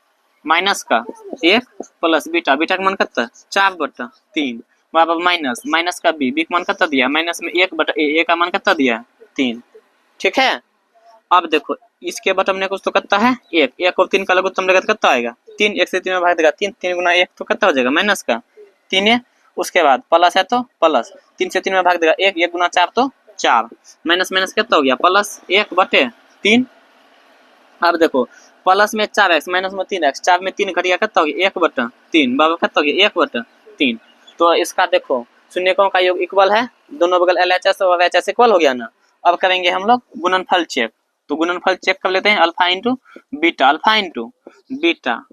माइनस का 1 प्लस बीटा का मान कितना 4/3 बराबर माइनस माइनस का बी का मान कितना दिया माइनस में 1/a, ए का मान कितना दिया 3। ठीक है, अब देखो इसके बटन में कुछ तो कितना है 1 और 3 का लघुत्तम लेगा तो कितना आएगा 3, 1 से 3 में भाग देगा 3, 3 गुना 1 तो कितना हो जाएगा माइनस का 3 है। उसके बाद प्लस है तो प्लस 3 से 3 में भाग देगा 1, 1 गुना 4 तो 4, माइनस माइनस कितना हो गया प्लस 1/3। अब देखो प्लस में 4x माइनस में 3x, 4 में 3 घटिया कितना हो गया 1/3 बराबर कितना हो गया 1/3। तो इसका देखो शून्यकों का योग इक्वल है, दोनों बगल LHS और RHS इक्वल हो गया ना। अब करेंगे हम लोग गुणनफल चेक, तो गुणनफल चेक कर लेते हैं अल्फा इंटू बीटा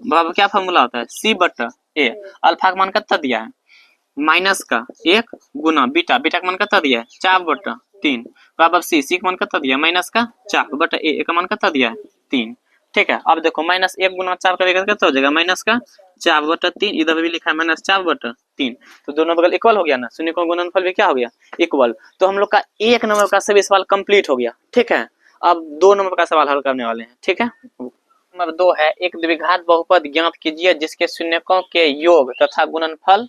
बराबर क्या फॉर्मूला होता है C/A। अल्फा का मान कितना दिया है माइनस का 1 गुना बीटा का मान कितना दिया है 4/3 बराबर सी का मान कितना दिया माइनस का 4/a का मान कितना दिया है 3। ठीक है, अब देखो माइनस 1 गुना 4 करेगा कितना हो जाएगा माइनस का 4/3, इधर भी लिखा है माइनस 4/3, तो दोनों बगल इक्वल हो गया ना, शून्य का गुणनफल भी क्या हो गया इक्वल। तो हम लोग का 1 नंबर का सभी सवाल कंप्लीट हो गया। ठीक है, अब 2 नंबर का सवाल हल करने वाले हैं। ठीक है, नंबर 2 है एक द्विघात बहुपद ज्ञात कीजिए जिसके शून्यकों के योग तथा गुणनफल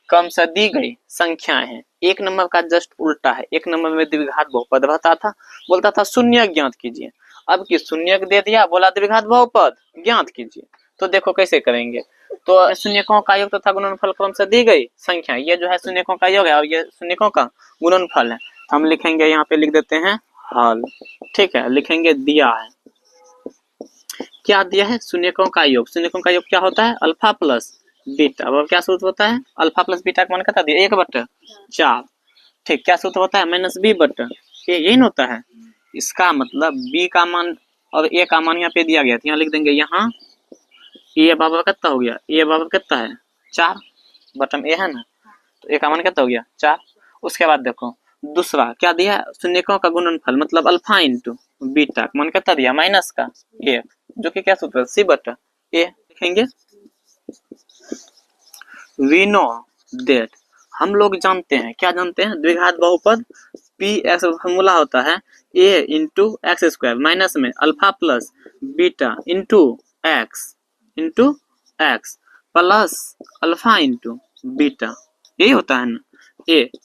कम से दी गई संख्याएं हैं। 1 नंबर का जस्ट उल्टा है, 1 नंबर में द्विघात बहुपद रहता था, बोलता था शून्य ज्ञात कीजिए, अब की शून्य दे दिया बोला द्विघात बहुपद ज्ञात कीजिए। तो देखो कैसे करेंगे, तो शून्यकों का योग तथा गुणनफल क्रम से दी गई संख्या, ये जो है शून्यकों का योग है और ये शून्यकों का गुणनफल है, हम लिखेंगे यहाँ पे लिख देते हैं हल। ठीक है, लिखेंगे दिया है क्या दिया है शून्यकों का योग, शून्यकों का योग क्या होता है अल्फा प्लस बीटा, अब क्या सूत्र होता है अल्फा प्लस बीटा का मान कितना दिया 1/4। ठीक, क्या सूत्र होता है माइनस b/a, यही ना होता है। इसका मतलब b का मान और a का मान यहाँ पे दिया गया, यहाँ लिख देंगे यहाँ a बराबर कितना हो गया, a बराबर कितना है 4 बटन a है ना, तो a का मान कितना हो गया 4। उसके बाद देखो दूसरा क्या दिया शून्यकों का गुणनफल मतलब अल्फा इंटू बीटा का मान कितना दिया माइनस का 1, जो कि क्या सूत्र c/a लिखेंगे। We know that, हम लोग जानते हैं, क्या जानते हैं द्विघात बहुपद p x फॉर्मूला होता है a into x square minus में alpha plus beta into x plus alpha into beta, यही होता है ना।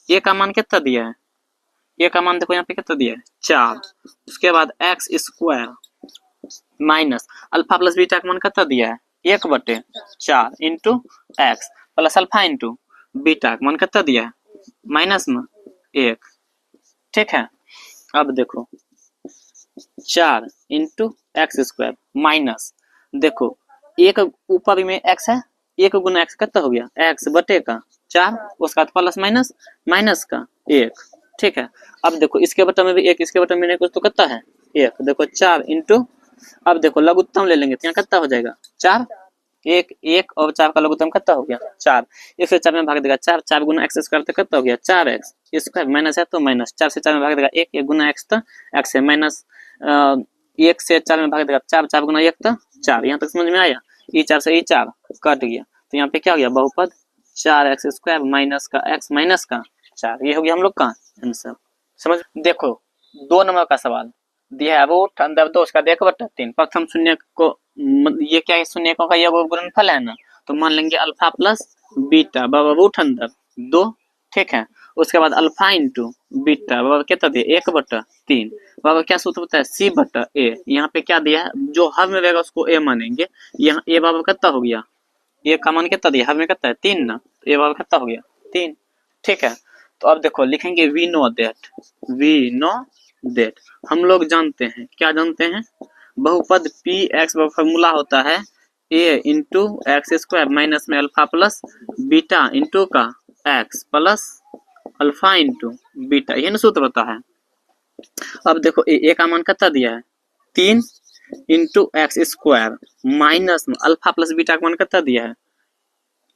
a का मान कितना दिया है, a का मान देखो यहाँ पे कितना दिया है 4, उसके बाद x square minus alpha plus beta का मान कितना दिया है 1/4 into x plus alpha into beta का मान कितना दिया है माइनस में 1। ठीक है, अब देखो 4 इंटू एक्स स्क्वायर माइनस देखो एक ऊपर में x है, 1 गुना x कितना हो गया x/4, उसका प्लस माइनस का 1। ठीक है, अब देखो इसके बटन में भी 1, इसके बटन में नहीं कुछ तो कितना है 1, देखो 4 इंटू, अब देखो लघुत्तम ले लेंगे तो यहाँ कितना हो जाएगा 4, 1 और 4 का लघुत्तम कितना हो गया 4, 1 से 4 में भाग देगा 4, 4 गुना एक्स स्क्वायर तो कितना हो गया 4x स्क्वायर, माइनस है तो माइनस 4 से 4 में भाग देगा 1 गुना एक्स तो एक्स है माइनस 1 से 4 में भाग देगा 4, 4 गुना 1 तो 4। यहाँ तक समझ में आया, ई 4 से ई 4 कट गया, तो यहाँ पे क्या हो गया बहुपद 4x स्क्वायर माइनस का x माइनस का 4, ये हो गया हम लोग का आंसर। समझ, देखो 2 नंबर का सवाल दिया है रूट अंदर 2 उसका 1/3, प्रथम शून्य को ये क्या है शून्यकों का ये गुणनफल है ना, तो मान लेंगे अल्फा प्लस बीटा बराबर रूट अंदर 2। ठीक है, उसके बाद अल्फा इंटू बीटा बराबर कितना दिया 1/3 बराबर क्या सूत्र होता है c/a। यहाँ पे क्या दिया है जो हर में रहेगा उसको a मानेंगे, यहाँ a बराबर कितना हो गया, a का मान कितना दिया हर में कितना है 3 ना, तो a बराबर कितना हो गया 3। ठीक है, तो अब देखो लिखेंगे वी नो दैट हम लोग जानते हैं, क्या जानते हैं, बहुपद पी एक्स का फॉर्मूला होता है a into x square minus में अल्फा प्लस बीटा इंटू का x plus alpha into beta, ये ना सूत्र होता है। अब देखो ए का मान कितना दिया है 3 इंटू एक्स स्क्वायर माइनस में अल्फा प्लस बीटा का मान कितना दिया है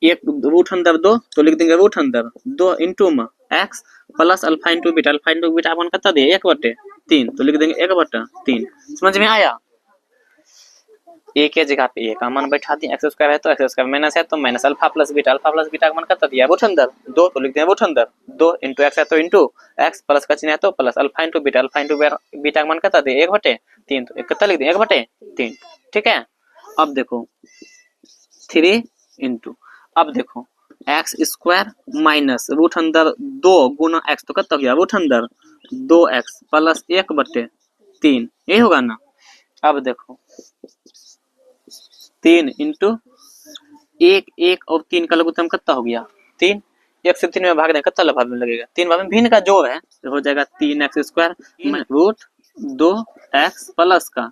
1 रूट अंदर 2, तो लिख देंगे रूट अंदर 2 इंटू में x plus alpha into beta का मान कितना दिया 1/3, तो लिख देंगे 1/3। समझ में आया। ए के जगह पे ए का मान बैठा दिए, एक्स स्क्वायर है तो एक्स स्क्वायर माइनस है तो माइनस अल्फा प्लस बीटा का मान कितना दिया रूट अंदर 2, तो लिख देंगे रूट अंदर 2 इंटू एक्स है तो इंटू एक्स प्लस का चिन्ह है तो प्लस अल्फा इंटू बीटा का मान कितना दिया 1/3, तो कितना लिख देंगे 1/3। ठीक है। अब देखो 3 इंटू, अब देखो एक्स स्क्वायर माइनस रूट अंदर 2 गुना एक्स, तो कितना हो गया रूट अंदर 2x प्लस 1/3, ये होगा ना। अब देखो 3 इंटू 1 और 3 का लघुत्तम कितना हो गया 3, 1 से 3 में भाग दें कितना लभाव में लगेगा 3 भाग में भिन्न का जोड़ है तो हो जाएगा 3x square root 2x plus का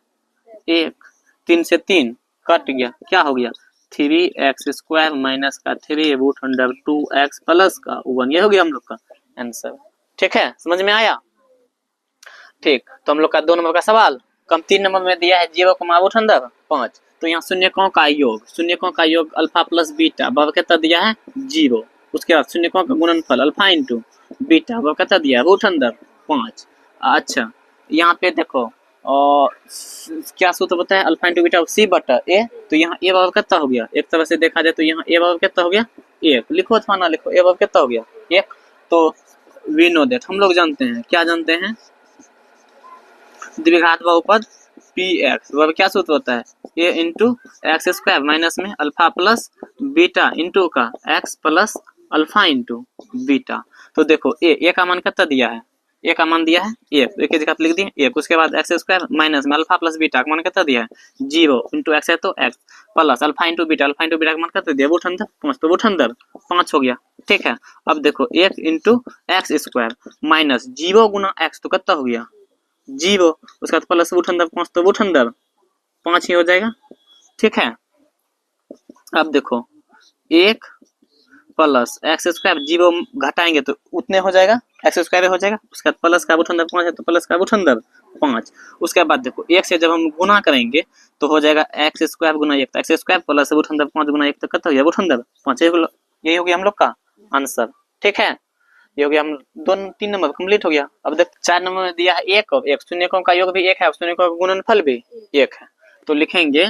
1, 3 से 3 कट गया, क्या हो गया 3x स्क्वायर माइनस का 3 रूट अंडर 2x प्लस का 1, ये हो गया हम लोग का आंसर। ठीक है, समझ में आया। ठीक, तो हम लोग का 2 नंबर का सवाल कम 3 नंबर में दिया है 0 रूट अंदर 5, तो यहाँ शून्यकों का योग अल्फा प्लस बीटा बराबर कितना दिया है 0, उसके बाद शून्यकों का गुणनफल अल्फा इंटू बीटा बराबर कितना दिया है रूट अंदर 5। अच्छा यहाँ पे देखो और क्या सूत्र बताया अल्फा इंटू बीटा सी बटा ए, तो यहाँ ए बराबर कितना हो गया, एक तरह से देखा जाए तो यहाँ ए बराबर कितना हो गया 1, लिखो अथवा ना लिखो ए बराबर कितना हो गया 1, तो वी नो दैट हम लोग जानते हैं, क्या जानते हैं द्विघात बहुपद पी एक्स बराबर क्या सूत्र होता है a into x square minus में अल्फा प्लस बीटा इंटू का x plus alpha into beta. तो देखो ए का मान कितना दिया है, ए का मान दिया है 1, एक जगह लिख दिए 1, उसके बाद एक्स स्क्वायर माइनस में अल्फा प्लस बीटा का मान कितना दिया है 0 इंटू एक्स है तो x plus alpha into beta का मान कितना दिया रूट अंदर 5, तो रूट अंदर 5 हो गया। ठीक है, अब देखो 1 इंटू एक्स स्क्वायर माइनस 0 गुना एक्स, तो कितना हो गया 0, उसका बाद प्लस रूट अंदर 5, तो रूट अंदर 5 ही हो जाएगा। ठीक है, अब देखो 1 प्लस एक्स स्क्वायर 0 घटाएंगे तो उतने हो जाएगा एक्स स्क्वायर हो जाएगा, उसके बाद प्लस का रूट अंदर 5 है तो प्लस का रूट अंदर 5, उसके बाद देखो 1 से जब हम गुना करेंगे तो हो जाएगा एक्स स्क्वायर गुना 1, तो एक्स स्क्वायर प्लस रूट अंदर 5 गुना 1 तो कितना हो गया रूट अंदर 5, यही हो गया हम लोग का आंसर। ठीक है, ये हो गया हम 2-3 नंबर कंप्लीट हो गया। अब देख 4 नंबर में दिया है 1 और 1, शून्यकों का योग भी 1 है, शून्यकों का गुणनफल भी 1 है, तो लिखेंगे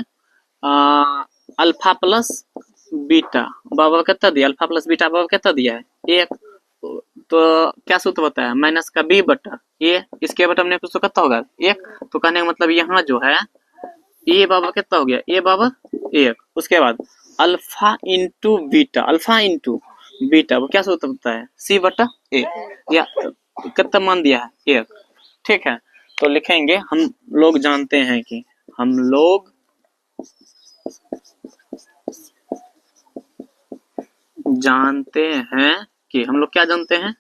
अल्फा प्लस बीटा बराबर कितना दिया, अल्फा प्लस बीटा बराबर कितना दिया है 1, तो क्या सूत्र होता है माइनस का b बटा a, इसके बटा हमने कुछ तो कितना होगा 1, तो कहने का मतलब यहाँ जो है a बराबर कितना हो गया a बराबर 1, उसके बाद अल्फा इंटू बीटा वो क्या सूत्र होता है c बटा a, या कितना मान दिया है 1। ठीक है, तो लिखेंगे हम लोग जानते हैं कि हम लोग क्या जानते हैं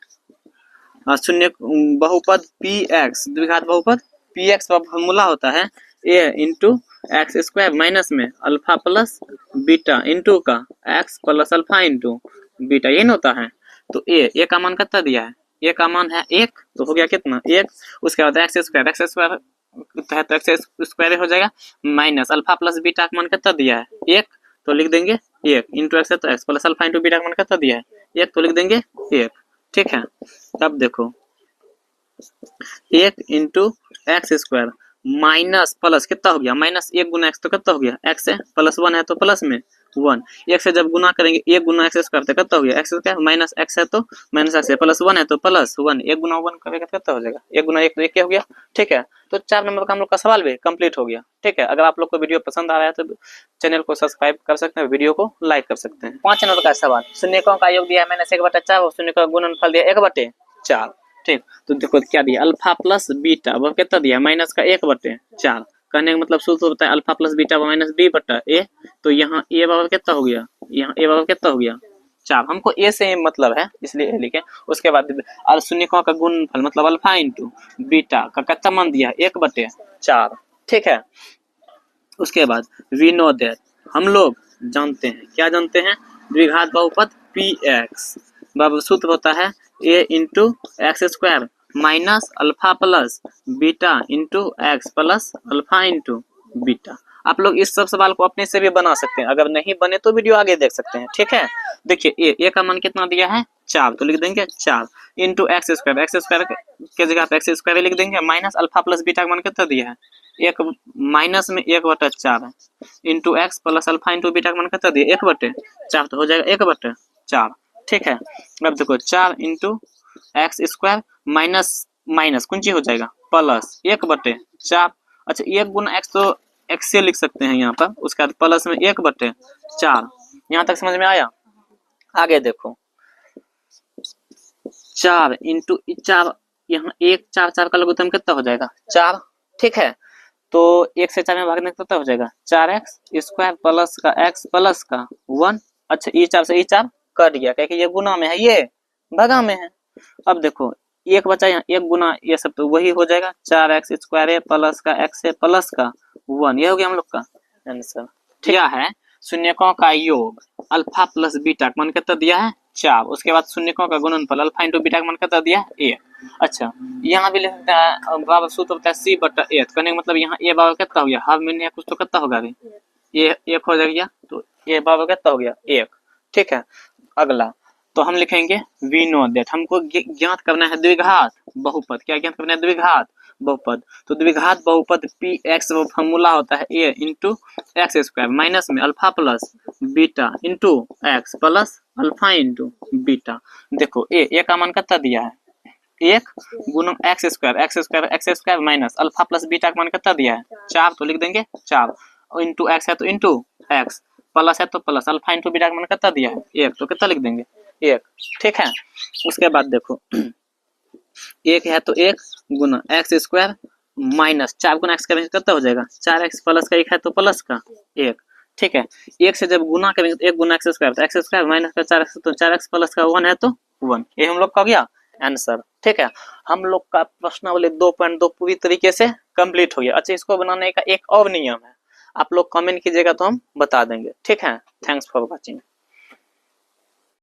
शून्य बहुपद पी एक्स द्विघात बहुपद पी एक्स का फॉर्मूला होता है a into x square minus में अल्फा प्लस बीटा इंटू का x plus alpha into beta, ये होता है। तो ए का मान कितना दिया है, ए का मान है 1, तो हो गया कितना 1, उसके बाद एक्स स्क्वायर तो एक्स स्क्वायर हो जाएगा माइनस अल्फा प्लस बीटा का मान कितना दिया है 1, तो लिख देंगे 1 इंटू एक्स है तो x plus alpha into beta का मान कितना दिया है 1, तो लिख देंगे 1। ठीक है, अब देखो 1 into x square minus plus कितना हो गया माइनस 1 गुना एक्स, तो कितना हो गया एक्स है प्लस 1 है तो प्लस में 1, 1 से जब गुना करेंगे 1 गुना एक्स स्क्वायर तो कितना हो गया एक्स स्क्वायर माइनस एक्स है तो माइनस एक्स है प्लस 1 है तो प्लस 1, 1 गुना 1 करेगा तो कितना हो जाएगा 1 गुना 1 तो 1 क्या हो गया। ठीक है, तो 4 नंबर का हम लोग का सवाल भी कंप्लीट हो गया। ठीक है, अगर आप लोग को वीडियो पसंद आ रहा है तो चैनल को सब्सक्राइब कर सकते हैं, वीडियो को लाइक कर सकते हैं। 5 नंबर का सवाल शून्यकों का योग दिया है मैंने 1/4 और शून्य का गुणनफल दिया 1/4। ठीक, तो देखो क्या दिया अल्फा प्लस बीटा वो कितना दिया माइनस का 1/4, कहने का मतलब सूत्र होता है alpha plus beta minus b बटा a, तो यहाँ a बराबर कितना हो गया, यहाँ a बराबर कितना हो गया 4, हमको ए से मतलब है इसलिए ए लिखे। उसके बाद शून्यकों का गुणनफल मतलब अल्फा इंटू बीटा का कितना मान दिया 1/4, ठीक है। उसके बाद वी नो दैट, हम लोग जानते हैं, क्या जानते हैं, द्विघात बहुपद पी एक्स सूत्र होता है a into x square minus alpha plus beta into x plus alpha into beta. आप लोग इस सब सवाल को अपने से भी बना सकते हैं, अगर नहीं बने तो वीडियो आगे देख सकते हैं, ठीक है। देखिए ए का मान कितना दिया है 4, तो लिख देंगे 4 इंटू एक्स स्क्वायर के जगह पे एक्स स्क्वायर लिख देंगे माइनस अल्फा प्लस बीटा का मान कितना दिया है 1 माइनस में 1/4 है into x plus alpha into beta का मान कितना दिया 1/4, तो हो जाएगा 1/4, ठीक है। अब देखो 4 into x square minus minus कौन चीज हो जाएगा प्लस 1/4। अच्छा 1 गुना एक्स तो एक्स से लिख सकते हैं यहाँ पर, उसके बाद प्लस में 1/4। यहाँ तक समझ में आया। आगे देखो 4 इंटू 4, यहाँ 1 4 4 का लघुत्तम कितना हो जाएगा 4, ठीक है। तो 1 से 4 में भागने कितना हो जाएगा 4x स्क्वायर प्लस का x प्लस का 1। अच्छा ये 4 से ये 4 कट गया, क्योंकि ये गुना में है ये भगा में है। अब देखो 1 बचा यहाँ 1 गुना ये सब तो वही हो जाएगा 4x स्क्वायर है प्लस का x है प्लस का 1, ये हो गया हम लोग का आंसर। क्या है शून्यकों का योग अल्फा प्लस बीटा का मान कितना दिया है 4, उसके बाद शून्यकों का गुणनफल अल्फा इंटू बीटा का मान कितना दिया है 1। अच्छा यहाँ भी लिखता है बराबर सूत्र होता है c/8, कहने का मतलब यहाँ a बराबर कितना हो गया हाफ मीन है कुछ तो कितना होगा अभी ये 1 हो जाएगा, तो a बराबर कितना हो गया 1, ठीक है। अगला तो हम लिखेंगे वी नो दैट, हमको ज्ञात करना है द्विघात बहुपद। क्या ज्ञात करना है द्विघात बहुपद, तो द्विघात बहुपद पी एक्स फॉर्मूला होता है a into x square minus में alpha plus beta into x plus alpha into beta. देखो ए का मान कितना दिया है 1 गुना x square minus alpha plus beta का मान कितना दिया है 4, तो लिख देंगे 4 इंटू एक्स है तो इंटू एक्स प्लस है तो प्लस अल्फा इंटू बीटा का मान कितना दिया है 1, तो कितना लिख देंगे 1, ठीक है। उसके बाद देखो 1 है तो 1 गुना एक्स स्क्वायर माइनस 4 गुना एक्स करेंगे कितना हो जाएगा 4x प्लस का 1 है तो प्लस का 1, ठीक है। 1 से जब गुना करेंगे तो 1 गुना एक्स स्क्वायर, तो एक्स स्क्वायर माइनस का 4x तो 4x प्लस का 1 है तो 1, ये हम लोग का हो गया आंसर, ठीक है। हम लोग का प्रश्नावली 2.2 पूरी तरीके से कंप्लीट हो गया। अच्छा इसको बनाने का एक और नियम है, आप लोग कमेंट कीजिएगा तो हम बता देंगे, ठीक है। Thanks for watching.